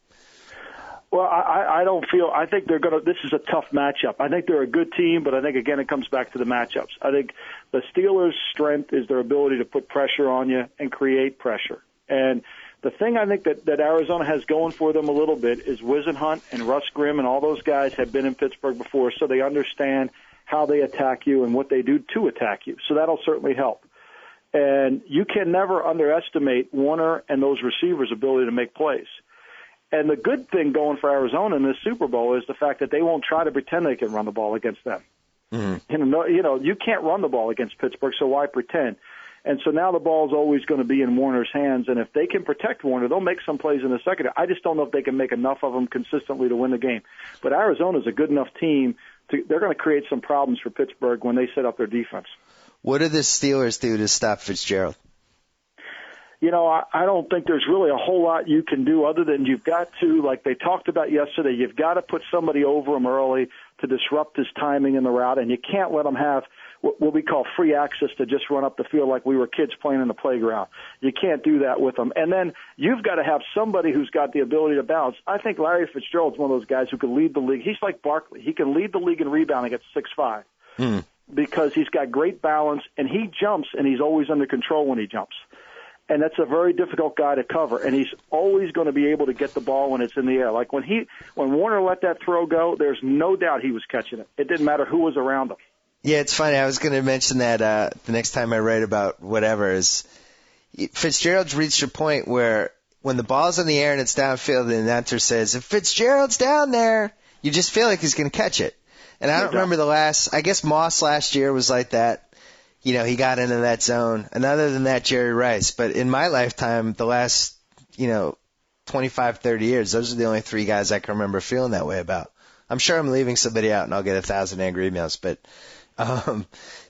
Well, I think this is a tough matchup. I think they're a good team, but I think, again, it comes back to the matchups. I think the Steelers' strength is their ability to put pressure on you and create pressure. And the thing I think that Arizona has going for them a little bit is Wisenhunt and Russ Grimm and all those guys have been in Pittsburgh before, so they understand how they attack you and what they do to attack you. So that'll certainly help. And you can never underestimate Warner and those receivers' ability to make plays. And the good thing going for Arizona in this Super Bowl is the fact that they won't try to pretend they can run the ball against them. Mm-hmm. You can't run the ball against Pittsburgh, so why pretend? And so now the ball's always going to be in Warner's hands, and if they can protect Warner, they'll make some plays in the second. I just don't know if they can make enough of them consistently to win the game. But Arizona's a good enough team. They're going to create some problems for Pittsburgh when they set up their defense.
What do the Steelers do to stop Fitzgerald?
I don't think there's really a whole lot you can do other than you've got to, like they talked about yesterday, you've got to put somebody over him early to disrupt his timing in the route, and you can't let him have what we call free access to just run up the field like we were kids playing in the playground. You can't do that with them. And then you've got to have somebody who's got the ability to balance. I think Larry Fitzgerald's one of those guys who can lead the league. He's like Barkley. He can lead the league in rebounding at 6'5", because he's got great balance, and he jumps, and he's always under control when he jumps. And that's a very difficult guy to cover, and he's always going to be able to get the ball when it's in the air. Like when Warner let that throw go, there's no doubt he was catching it. It didn't matter who was around him.
Yeah, it's funny. I was going to mention that the next time I write about whatever is Fitzgerald's reached a point where when the ball's in the air and it's downfield and the announcer says, if Fitzgerald's down there, you just feel like he's going to catch it. And I don't remember I guess Moss last year was like that. You know, he got into that zone. And other than that, Jerry Rice. But in my lifetime, the last, 25, 30 years, those are the only three guys I can remember feeling that way about. I'm sure I'm leaving somebody out and I'll get 1,000 angry emails. But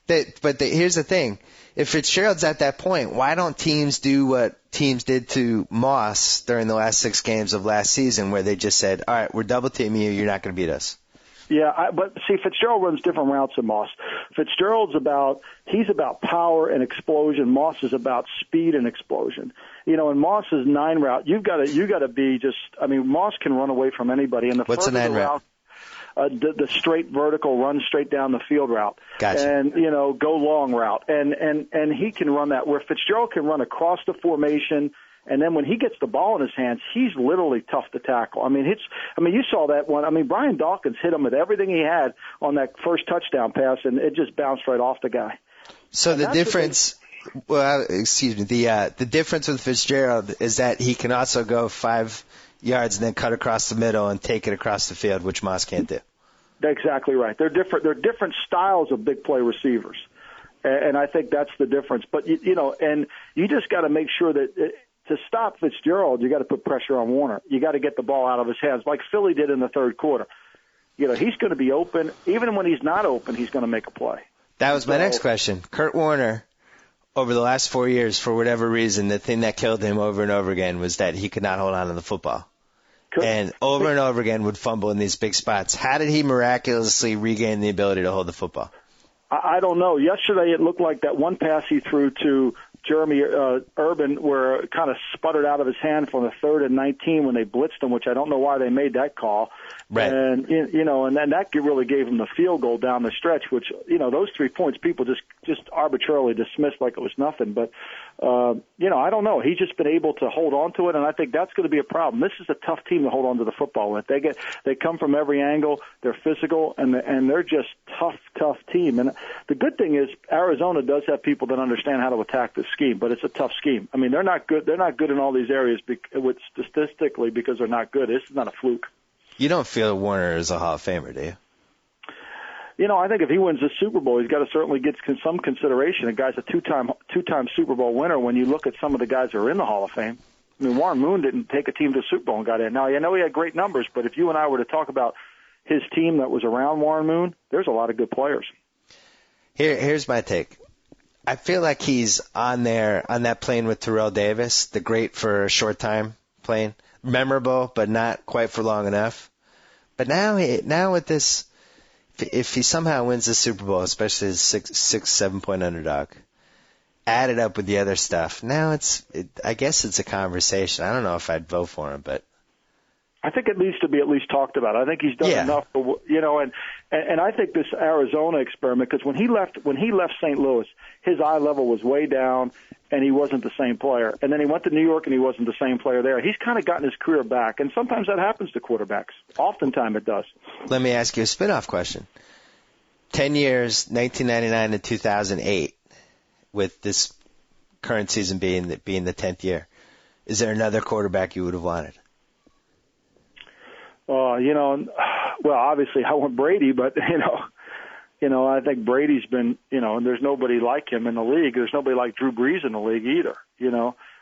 here's the thing. If Fitzgerald's at that point, why don't teams do what teams did to Moss during the last 6 games of last season where they just said, all right, we're double teaming you, you're not going to beat us?
Yeah, but see, Fitzgerald runs different routes than Moss. Fitzgerald's about power and explosion. Moss is about speed and explosion. In Moss's 9 route, you've got to be just. I mean, Moss can run away from anybody. And
what's a 9 route?
The straight vertical run straight down the field route.
Gotcha.
And go long route. And he can run that where Fitzgerald can run across the formation. And then when he gets the ball in his hands, he's literally tough to tackle. I mean, you saw that one. I mean, Brian Dawkins hit him with everything he had on that first touchdown pass, and it just bounced right off the guy.
So the difference, the difference with Fitzgerald is that he can also go 5 yards and then cut across the middle and take it across the field, which Moss can't do.
That's exactly right. They're different styles of big play receivers, and I think that's the difference. But and you just got to make sure that. To stop Fitzgerald, you got to put pressure on Warner. You got to get the ball out of his hands, like Philly did in the third quarter. He's going to be open. Even when he's not open, he's going to make a play.
That was my next question. Kurt Warner, over the last 4 years, for whatever reason, the thing that killed him over and over again was that he could not hold on to the football. And over again would fumble in these big spots. How did he miraculously regain the ability to hold the football?
I don't know. Yesterday it looked like that one pass he threw to Jeremy Urban where it kind of sputtered out of his hand from the 3rd and 19 when they blitzed him, which I don't know why they made that call.
Right.
And, and then that really gave him the field goal down the stretch, which, those 3 points people just arbitrarily dismissed like it was nothing. But, I don't know. He's just been able to hold on to it, and I think that's going to be a problem. This is a tough team to hold on to the football with. They come from every angle. They're physical, and they're just tough team. And the good thing is Arizona does have people that understand how to attack this scheme, but it's a tough scheme. I mean, they're not good. They're not good in all these areas statistically because they're not good. This is not a fluke.
You don't feel Warner is a Hall of Famer, do you?
I think if he wins the Super Bowl, he's got to certainly get some consideration. A guy's a two-time Super Bowl winner when you look at some of the guys that are in the Hall of Fame. I mean, Warren Moon didn't take a team to the Super Bowl and got in. Now, I know he had great numbers, but if you and I were to talk about his team that was around Warren Moon, there's a lot of good players.
Here's my take. I feel like he's on that plane with Terrell Davis, the great for a short time plane. Memorable, but not quite for long enough. But now with this, if he somehow wins the Super Bowl, especially as 7 point underdog, add it up with the other stuff. Now I guess it's a conversation. I don't know if I'd vote for him, but
I think it needs to be at least talked about. I think he's done enough, and I think this Arizona experiment, because when he left St. Louis, his eye level was way down, and he wasn't the same player. And then he went to New York, and he wasn't the same player there. He's kind of gotten his career back, and sometimes that happens to quarterbacks. Oftentimes it does. Let
me ask you a spin-off question. 10 years, 1999 to 2008, with this current season being the 10th year. Is there another quarterback you would have wanted?
Well, obviously I want Brady, but I think Brady's been, and there's nobody like him in the league. There's nobody like Drew Brees in the league either.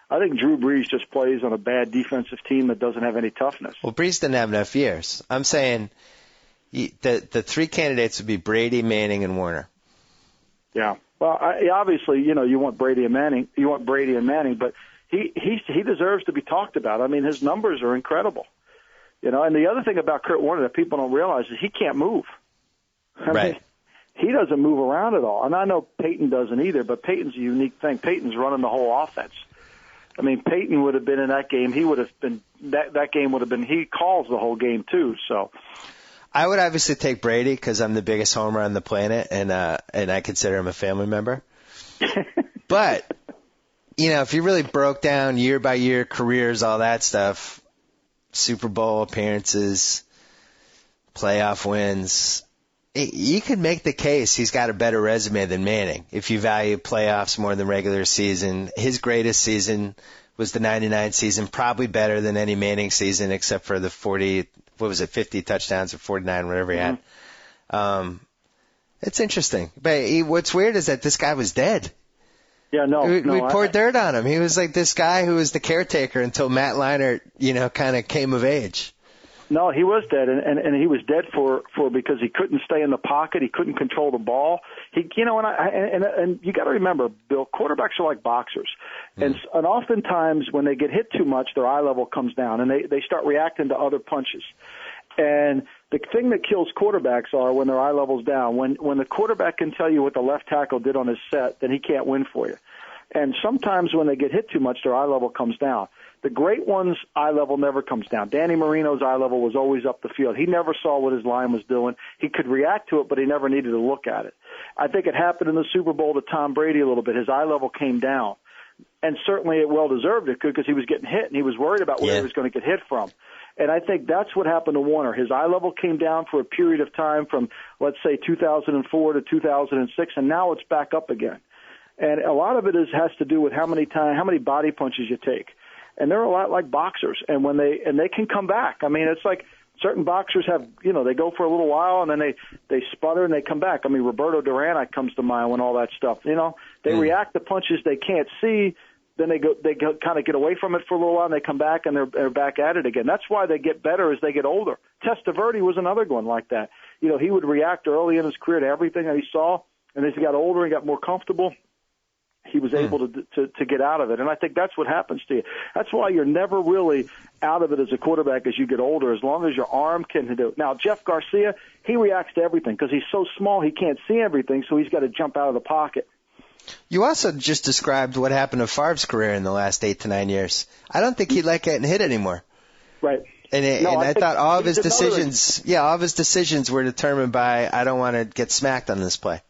I think Drew Brees just plays on a bad defensive team that doesn't have any toughness.
Well, Brees didn't have enough years. I'm saying the 3 candidates would be Brady, Manning, and Warner.
Yeah. Well, obviously, you want Brady and Manning. You want Brady and Manning, but he deserves to be talked about. I mean, his numbers are incredible. And the other thing about Kurt Warner that people don't realize is he can't move. I mean, he doesn't move around at all. And I know Peyton doesn't either, but Peyton's a unique thing. Peyton's running the whole offense. I mean, Peyton would have been in that game. He would have been that game would have been. He calls the whole game too. So
I would obviously take Brady because I'm the biggest homer on the planet, and I consider him a family member. But if you really broke down year by year careers, all that stuff, Super Bowl appearances, playoff wins, you could make the case he's got a better resume than Manning if you value playoffs more than regular season. His greatest season was the 99 season, probably better than any Manning season except for the 50 touchdowns or 49, whatever he had. It's interesting. But what's weird is that this guy was dead.
Yeah,
We poured dirt on him. He was like this guy who was the caretaker until Matt Leinart, kind of came of age.
No, he was dead, and he was dead for because he couldn't stay in the pocket. He couldn't control the ball. And you got to remember, Bill, quarterbacks are like boxers, and oftentimes when they get hit too much, their eye level comes down, and they start reacting to other punches. And the thing that kills quarterbacks are when their eye level's down. When the quarterback can tell you what the left tackle did on his set, then he can't win for you. And sometimes when they get hit too much, their eye level comes down. The great ones' eye level never comes down. Danny Marino's eye level was always up the field. He never saw what his line was doing. He could react to it, but he never needed to look at it. I think it happened in the Super Bowl to Tom Brady a little bit. His eye level came down. And certainly it well deserved it because he was getting hit, and he was worried about where he was going to get hit from. And I think that's what happened to Warner. His eye level came down for a period of time from, let's say, 2004 to 2006, and now it's back up again. And a lot of it has to do with how many body punches you take. And they're a lot like boxers, and they can come back. I mean, it's like certain boxers have, they go for a little while and then they sputter and they come back. I mean, Roberto Duran comes to mind when all that stuff. They react to punches they can't see. Then they kind of get away from it for a little while and they come back and they're back at it again. That's why they get better as they get older. Testaverde was another one like that. He would react early in his career to everything that he saw, and as he got older and got more comfortable, he was able to get out of it. And I think that's what happens to you. That's why you're never really out of it as a quarterback as you get older, as long as your arm can do it. Now, Jeff Garcia, he reacts to everything because he's so small he can't see everything, so he's got to jump out of the pocket.
You also just described what happened to Favre's career in the last 8 to 9 years. I don't think he liked getting hit anymore.
Right.
And I thought all of his decisions were determined by, I don't want to get smacked on this play.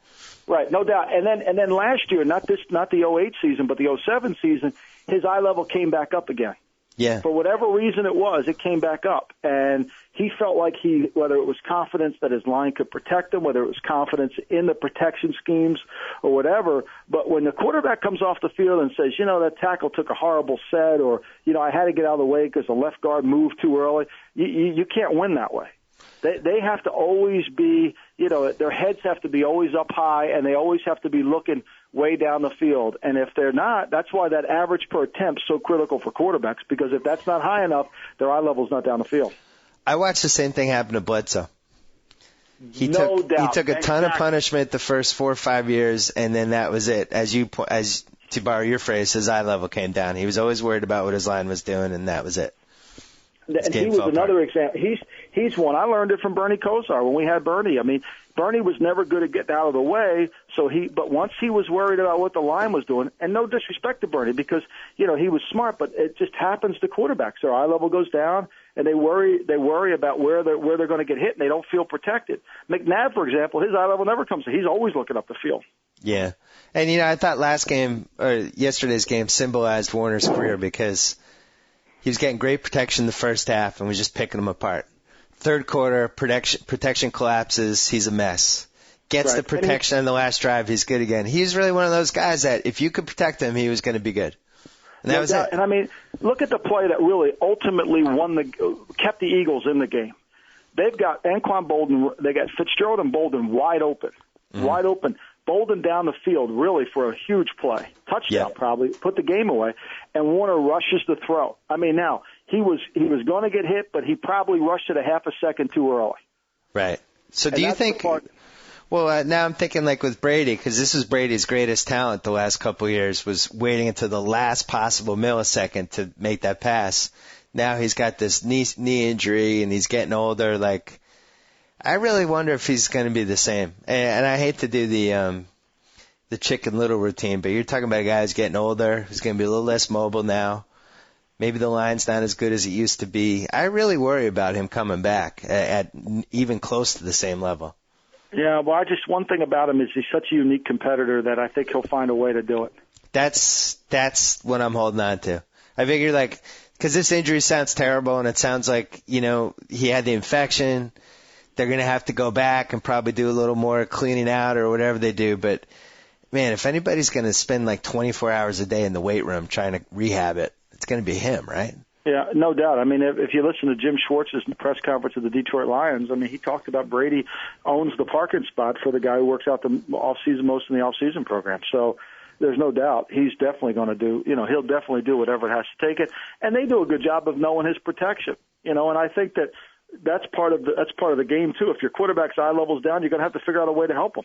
Right, no doubt. And then last year, not the 08 season, but the 07 season, his eye level came back up again.
Yeah.
For whatever reason it came back up. And he felt like whether it was confidence that his line could protect him, whether it was confidence in the protection schemes or whatever, but when the quarterback comes off the field and says, that tackle took a horrible set, or, I had to get out of the way because the left guard moved too early, you can't win that way. They have to always be, their heads have to be always up high, and they always have to be looking way down the field. And if they're not, that's why that average per attempt is so critical for quarterbacks, because if that's not high enough, their eye level's not down the field.
I watched the same thing happen to Bledsoe. He
No doubt.
He took a ton of punishment the first 4 or 5 years, and then that was it. As to borrow your phrase, his eye level came down. He was always worried about what his line was doing, and that was it.
And he was another example. He's one. I learned it from Bernie Kosar when we had Bernie. I mean, Bernie was never good at getting out of the way. But once he was worried about what the line was doing, and no disrespect to Bernie, because he was smart, but it just happens to quarterbacks. Their eye level goes down, and they worry about where they're going to get hit, and they don't feel protected. McNabb, for example, his eye level never comes. He's always looking up the field.
Yeah, and I thought yesterday's game symbolized Warner's career because he was getting great protection the first half and was just picking them apart. Third quarter, protection collapses. He's a mess. Gets the protection on the last drive. He's good again. He's really one of those guys that if you could protect him, he was going to be good. And that was it. And
I mean, look at the play that really ultimately kept the Eagles in the game. They've got Anquan Bolden. They got Fitzgerald and Bolden wide open. Bolden down the field really for a huge play. Touchdown probably. Put the game away. And Warner rushes the throw. I mean, now, he was going to get hit, but he probably rushed it a half a second too early.
Right. So do you think – well, now I'm thinking like with Brady, because this was Brady's greatest talent the last couple of years, was waiting until the last possible millisecond to make that pass. Now he's got this knee injury and he's getting older. Like, I really wonder if he's going to be the same. And I hate to do the Chicken Little routine, but you're talking about a guy who's getting older, who's going to be a little less mobile now. Maybe the line's not as good as it used to be. I really worry about him coming back at even close to the same level.
Yeah, well, one thing about him is he's such a unique competitor that I think he'll find a way to do it.
That's what I'm holding on to. I figure, because this injury sounds terrible, and it sounds like, he had the infection. They're going to have to go back and probably do a little more cleaning out or whatever they do. But, man, if anybody's going to spend 24 hours a day in the weight room trying to rehab it, it's going to be him, right?
Yeah, no doubt. I mean, if you listen to Jim Schwartz's press conference of the Detroit Lions, I mean, he talked about Brady owns the parking spot for the guy who works out the off-season most in the off-season program. So there's no doubt he's definitely going to do, he'll definitely do whatever it has to take it. And they do a good job of knowing his protection, and I think that's part of the game too. If your quarterback's eye level's down, you're going to have to figure out a way to help him.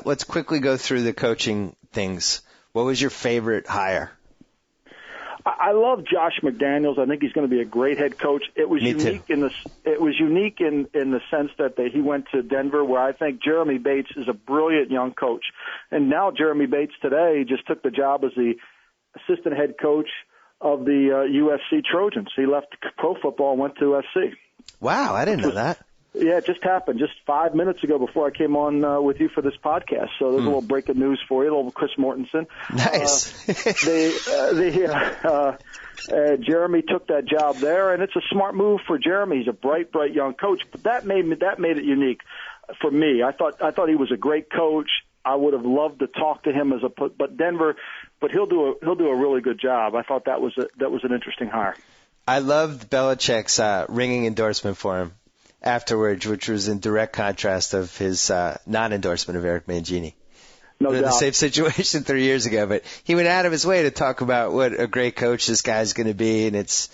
Let's quickly go through the coaching things. What was your favorite hire?
I love Josh McDaniels. I think he's going to be a great head coach. It was unique in the sense that he went to Denver, where I think Jeremy Bates is a brilliant young coach. And now Jeremy Bates today just took the job as the assistant head coach of the USC Trojans. He left pro football and went to SC.
Wow, I didn't know that.
Yeah, it just happened just 5 minutes ago before I came on with you for this podcast. So there's a little breaking news for you, a little Chris Mortensen.
Nice.
Jeremy took that job there, and it's a smart move for Jeremy. He's a bright young coach. But that made it unique for me. I thought he was a great coach. I would have loved to talk to him but he'll do a really good job. I thought that was an interesting hire.
I loved Belichick's ringing endorsement for him afterwards, which was in direct contrast of his non-endorsement of Eric Mangini.
No doubt.
The same situation 3 years ago, but he went out of his way to talk about what a great coach this guy's going to be, and it's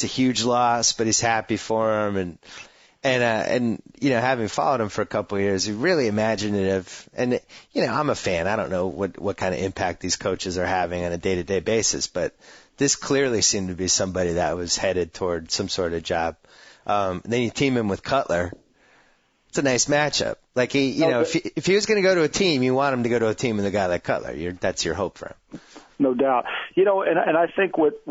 a huge loss, but he's happy for him, and having followed him for a couple of years, he's really imaginative, and I'm a fan. I don't know what kind of impact these coaches are having on a day-to-day basis, but this clearly seemed to be somebody that was headed toward some sort of job. Then you team him with Cutler. It's a nice matchup. If he was going to go to a team, you want him to go to a team with a guy like Cutler. That's your hope for him.
No doubt. And I think what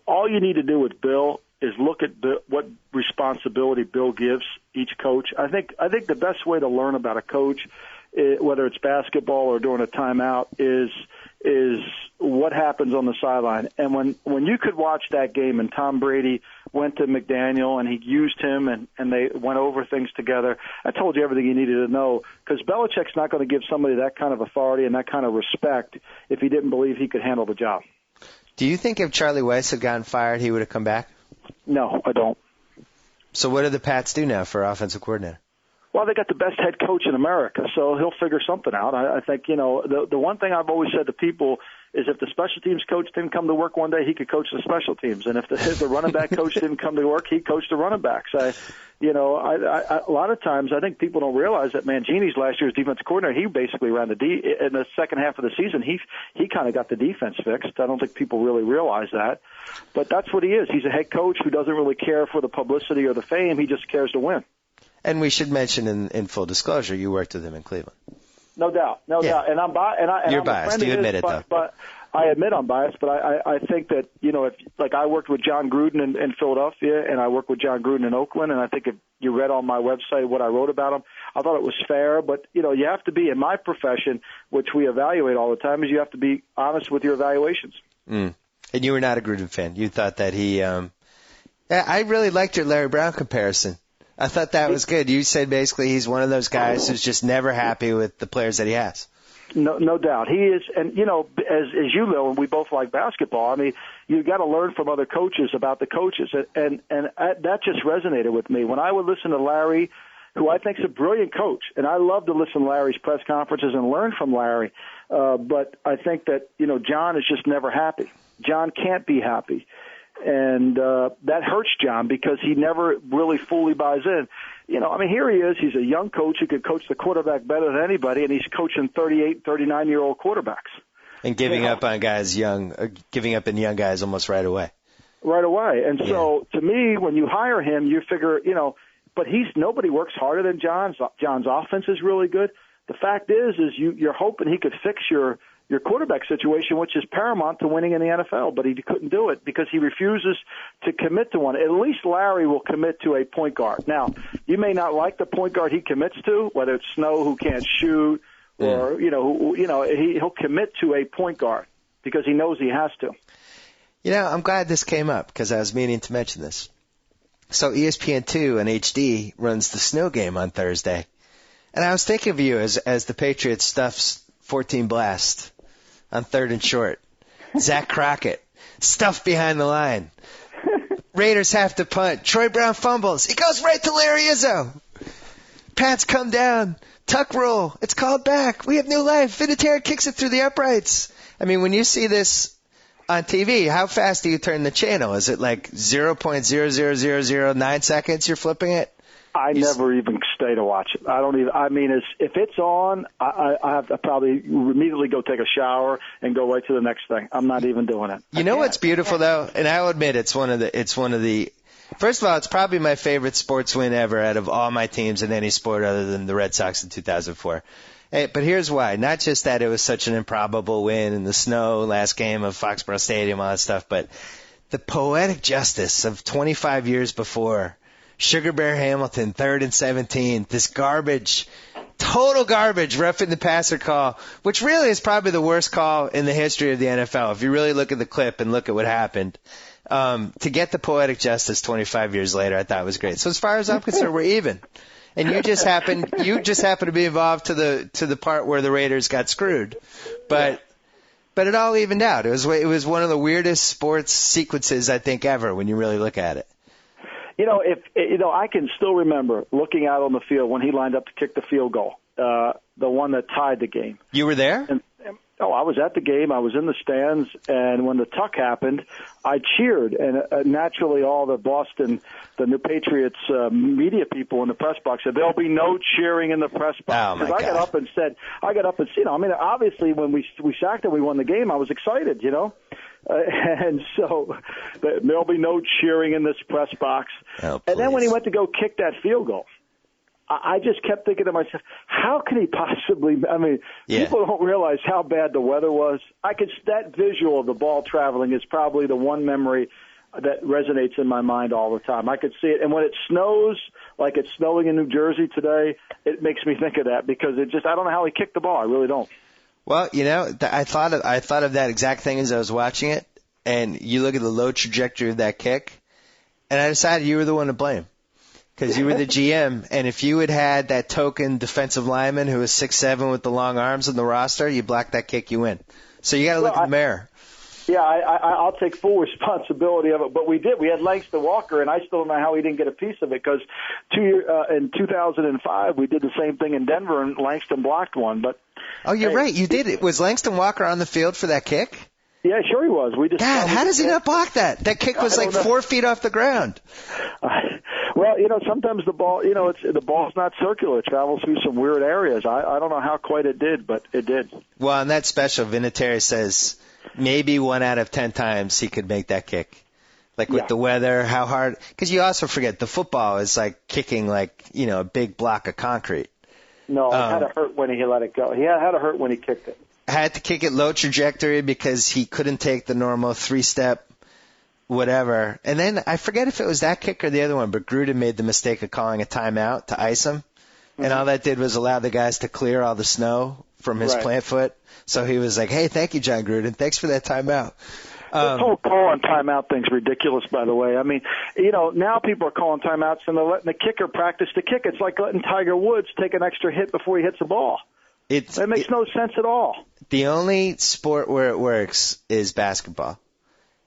all you need to do with Bill is look at what responsibility Bill gives each coach. I think the best way to learn about a coach, whether it's basketball or during a timeout, is what happens on the sideline. And when you could watch that game and Tom Brady went to McDaniel and he used him and they went over things together, I told you everything you needed to know, because Belichick's not going to give somebody that kind of authority and that kind of respect if he didn't believe he could handle the job.
Do you think if Charlie Weiss had gotten fired, he would have come back?
No, I don't.
So what do the Pats do now for offensive coordinator?
Well, they got the best head coach in America, so he'll figure something out. I think, the one thing I've always said to people is if the special teams coach didn't come to work one day, he could coach the special teams. And if the running back coach didn't come to work, he coached the running backs. A lot of times I think people don't realize that Mangini's last year's defensive coordinator, he basically ran in the second half of the season, he kind of got the defense fixed. I don't think people really realize that. But that's what he is. He's a head coach who doesn't really care for the publicity or the fame. He just cares to win. And
we should mention in full disclosure, you worked with him in Cleveland.
No doubt. And
You're
I'm
biased. You admit it, though.
But I admit I'm biased, but I think that, if I worked with John Gruden in Philadelphia and I worked with John Gruden in Oakland, and I think if you read on my website what I wrote about him, I thought it was fair. But, you have to be, in my profession, which we evaluate all the time, is you have to be honest with your evaluations.
And you were not a Gruden fan. You thought that he I really liked your Larry Brown comparison. I thought that was good. You said basically he's one of those guys who's just never happy with the players that he has.
No doubt. He is, and, as you know, and we both like basketball, I mean, you got to learn from other coaches about the coaches, and that just resonated with me. When I would listen to Larry, who I think is a brilliant coach, and I love to listen to Larry's press conferences and learn from Larry, but I think that, John is just never happy. John can't be happy. And that hurts John because he never really fully buys in. Here he is. He's a young coach who could coach the quarterback better than anybody, and he's coaching 38, 39-year-old quarterbacks.
And giving up on giving up in young guys almost right away.
Right away. And so, to me, when you hire him, you figure, but nobody works harder than John's. John's offense is really good. The fact is you're hoping he could fix your quarterback situation, which is paramount to winning in the NFL, but he couldn't do it because he refuses to commit to one. At least Larry will commit to a point guard. Now, you may not like the point guard he commits to, whether it's Snow who can't shoot or he'll commit to a point guard because he knows he has to.
I'm glad this came up because I was meaning to mention this. So ESPN2 and HD runs the Snow game on Thursday. And I was thinking of you as the Patriots stuffs 14 blast on 3rd and short. Zach Crockett, stuffed behind the line. Raiders have to punt. Troy Brown fumbles. It goes right to Larry Izzo. Pats come down. Tuck roll. It's called back. We have new life. Vinatieri kicks it through the uprights. I mean, when you see this on TV, how fast do you turn the channel? Is it like 0.00009 seconds you're flipping it?
I never even stay to watch it. If it's on, I have to probably immediately go take a shower and go right to the next thing. I'm not even doing it.
You know what's beautiful though, and I'll admit it's one of the. First of all, it's probably my favorite sports win ever out of all my teams in any sport other than the Red Sox in 2004. Hey, but here's why. Not just that it was such an improbable win in the snow last game of Foxborough Stadium, all that stuff, but the poetic justice of 25 years before. Sugar Bear Hamilton, 3rd and 17. This garbage, total garbage, roughing the passer call, which really is probably the worst call in the history of the NFL. If you really look at the clip and look at what happened, to get the poetic justice 25 years later, I thought was great. So as far as I'm concerned, we're even. And you just happen to be involved to the part where the Raiders got screwed, but it all evened out. It was one of the weirdest sports sequences I think ever when you really look at it.
I can still remember looking out on the field when he lined up to kick the field goal, the one that tied the game.
You were there?
I was at the game. I was in the stands, and when the tuck happened, I cheered. And naturally, all the New Patriots media people in the press box said, "There'll be no cheering in the press box."
Oh, my God.
I got up and said, obviously, when we sacked him, we won the game. I was excited, and so there'll be no cheering in this press box.
Oh,
and then when he went to go kick that field goal, I just kept thinking to myself, how can he possibly? People don't realize how bad the weather was. That visual of the ball traveling is probably the one memory that resonates in my mind all the time. I could see it, and when it snows, like it's snowing in New Jersey today, it makes me think of that because I don't know how he kicked the ball. I really don't.
Well, I thought of that exact thing as I was watching it, and you look at the low trajectory of that kick, and I decided you were the one to blame because you were the GM, and if you had that token defensive lineman who was 6'7" with the long arms on the roster, you block that kick, you win. So you got to look in the mirror.
Yeah, I'll take full responsibility of it, but we did. We had Langston Walker, and I still don't know how he didn't get a piece of it because in 2005 we did the same thing in Denver, and Langston blocked one. But
oh, you're right, you did. Was Langston Walker on the field for that kick?
Yeah, sure he was.
God, how does he not block that? That kick was like 4 feet off the ground.
Well, sometimes the ball, the ball's not circular. It travels through some weird areas. I don't know how quite it did, but it did.
Well, on that special, Vinatieri says maybe 1 out of 10 times he could make that kick. Like with the weather, how hard. Because you also forget the football is like kicking a big block of concrete.
No, it had to hurt when he let it go. He had to hurt when he kicked it.
Had to kick it low trajectory because he couldn't take the normal 3-step whatever. And then I forget if it was that kick or the other one, but Gruden made the mistake of calling a timeout to ice him. Mm-hmm. And all that did was allow the guys to clear all the snow from his plant foot. So he was like, hey, thank you, John Gruden. Thanks for that timeout.
This whole call on timeout thing's ridiculous, by the way. I mean, now people are calling timeouts and they're letting the kicker practice the kick. It's like letting Tiger Woods take an extra hit before he hits the ball. It makes no sense at all.
The only sport where it works is basketball.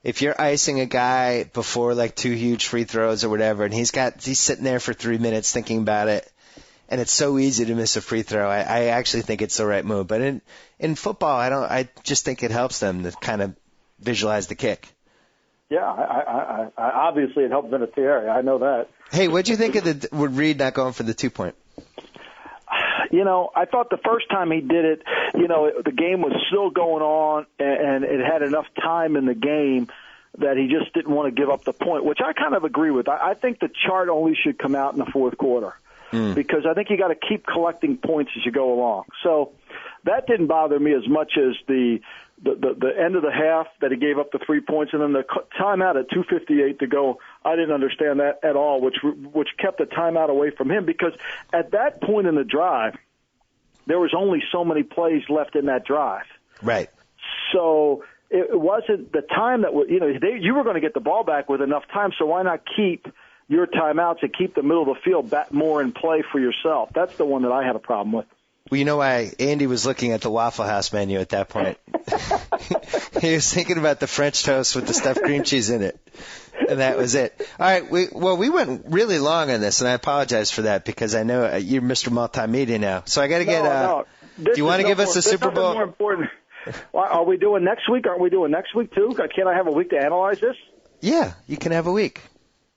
If you're icing a guy before like 2 huge free throws or whatever, and he's sitting there for 3 minutes thinking about it, and it's so easy to miss a free throw, I actually think it's the right move. But in football, I just think it helps them to kind of visualize the kick.
Yeah, I obviously it helped Vinatieri. I know that.
Hey, what'd you think of with Reed not going for the 2-point?
I thought the first time he did it, the game was still going on, and it had enough time in the game that he just didn't want to give up the point, which I kind of agree with. I think the chart only should come out in the fourth quarter because I think you got to keep collecting points as you go along. So that didn't bother me as much as the end of the half that he gave up the 3 points, and then the timeout at 2:58 to go. I didn't understand that at all, which kept the timeout away from him, because at that point in the drive, there was only so many plays left in that drive.
Right.
So it wasn't the time that you were going to get the ball back with enough time. So why not keep your timeouts and keep the middle of the field back more in play for yourself? That's the one that I had a problem with.
Well, you know why Andy was looking at the Waffle House menu at that point? He was thinking about the French toast with the stuffed cream cheese in it. And that was it. All right. We went really long on this, and I apologize for that because I know you're Mr. Multimedia now. So I got to get. Do you want to give us a Super Bowl?
More important. Are we doing next week? Aren't we doing next week too? Can't I have a week to analyze this?
Yeah, you can have a week.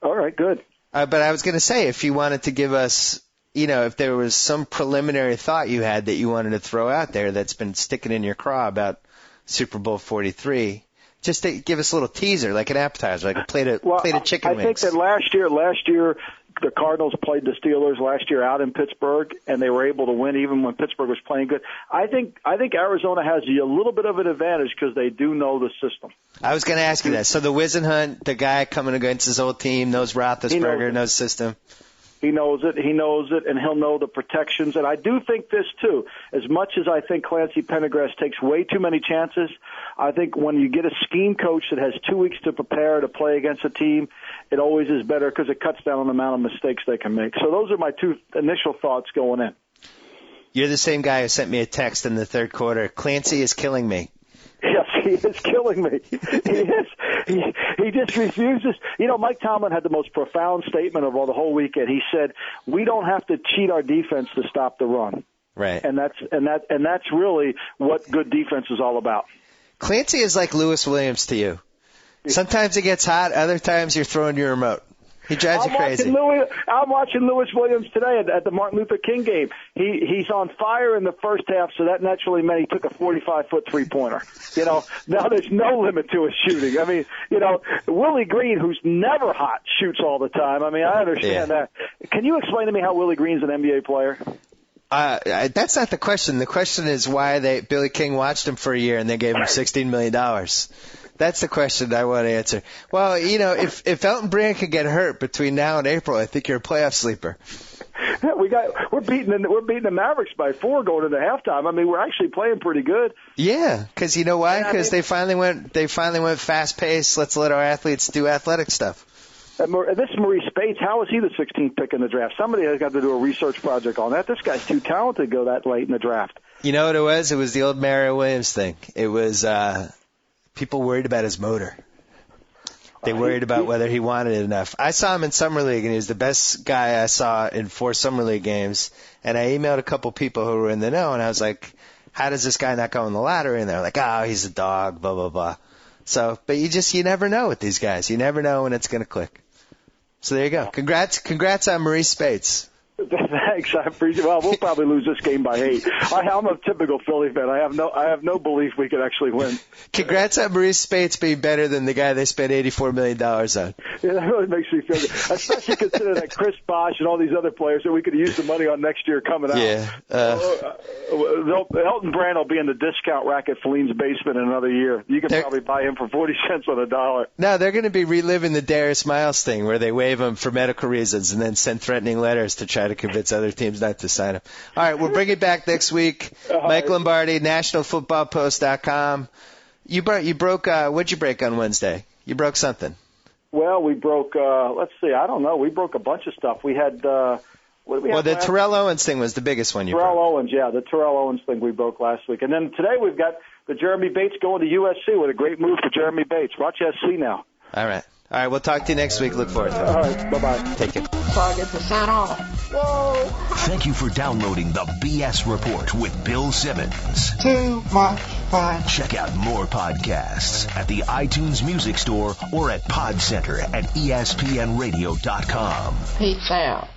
All right. Good.
But I was going to say, if you wanted to give us, if there was some preliminary thought you had that you wanted to throw out there that's been sticking in your craw about Super Bowl 43. Just to give us a little teaser, like an appetizer, like a plate of chicken wings.
I think that last year the Cardinals played the Steelers last year out in Pittsburgh, and they were able to win even when Pittsburgh was playing good. I think Arizona has a little bit of an advantage because they do know the system. I
was going to ask you that. So the Wisenhunt, the guy coming against his old team, knows Roethlisberger, knows the system.
He knows it, and he'll know the protections. And I do think this, too. As much as I think Clancy Pendergrass takes way too many chances, I think when you get a scheme coach that has 2 weeks to prepare to play against a team, it always is better because it cuts down on the amount of mistakes they can make. So those are my two initial thoughts going in.
You're the same guy who sent me a text in the third quarter. Clancy is killing me.
Yes, he is killing me. He is. He just refuses. Mike Tomlin had the most profound statement of the whole weekend. He said, "We don't have to cheat our defense to stop the run."
Right.
And that's really what good defense is all about.
Clancy is like Lewis Williams to you. Sometimes it gets hot, other times you're throwing your remote. He drives you crazy.
I'm watching Lewis Williams today at the Martin Luther King game. He's on fire in the first half, so that naturally meant he took a 45-foot three-pointer. Now there's no limit to his shooting. I mean, Willie Green, who's never hot, shoots all the time. I mean, I understand that. Can you explain to me how Willie Green's an NBA player?
That's not the question. The question is why Billy King watched him for a year and they gave him $16 million. That's the question I want to answer. Well, if Elton Brand could get hurt between now and April, I think you're a playoff sleeper.
We're beating the Mavericks by 4 going into halftime. I mean, we're actually playing pretty good.
Yeah, because you know why? Because they finally went fast paced. Let's let our athletes do athletic stuff.
This is Maurice Bates. How is he the 16th pick in the draft? Somebody has got to do a research project on that. This guy's too talented to go that late in the draft.
You know what it was? It was the old Mario Williams thing. It was people worried about his motor. They worried about whether he wanted it enough. I saw him in Summer League, and he was the best guy I saw in 4 Summer League games. And I emailed a couple people who were in the know, and I was like, how does this guy not go in the lottery? And they're like, oh, he's a dog, blah, blah, blah. So, but you never know with these guys. You never know when it's going to click. So there you go. Congrats on Maurice Spates.
Thanks, I appreciate it. Well, we'll probably lose this game by 8. I'm a typical Philly fan. I have no belief we could actually win.
Congrats on Maurice Spates being better than the guy they spent $84 million on.
Yeah, that really makes me feel good, especially considering that Chris Bosh and all these other players that we could use the money on next year coming out.
Yeah.
Elton Brand will be in the discount rack at Flene's basement in another year. You can probably buy him for 40 cents on a dollar.
No, they're going to be reliving the Darius Miles thing where they waive him for medical reasons and then send threatening letters to try to convince other teams not to sign him. All right, we'll bring it back next week. Mike Lombardi, NationalFootballPost.com. You broke. What'd you break on Wednesday? You broke something.
Well, we broke. Let's see. I don't know. We broke a bunch of stuff. We had. What did we have?
Well, the Terrell Owens thing was the biggest one you broke.
Terrell Owens, yeah, the Terrell Owens thing we broke last week, and then today we've got the Jeremy Bates going to USC. What a great move for Jeremy Bates. Watch SC now.
All right. We'll talk to you next week. Look forward to it.
All right. Bye-bye.
Take care.
So I get to sign off. Whoa.
Thank you for downloading the BS Report with Bill Simmons.
Too much fun.
Check out more podcasts at the iTunes Music Store or at Pod Center at ESPNradio.com.
Peace out.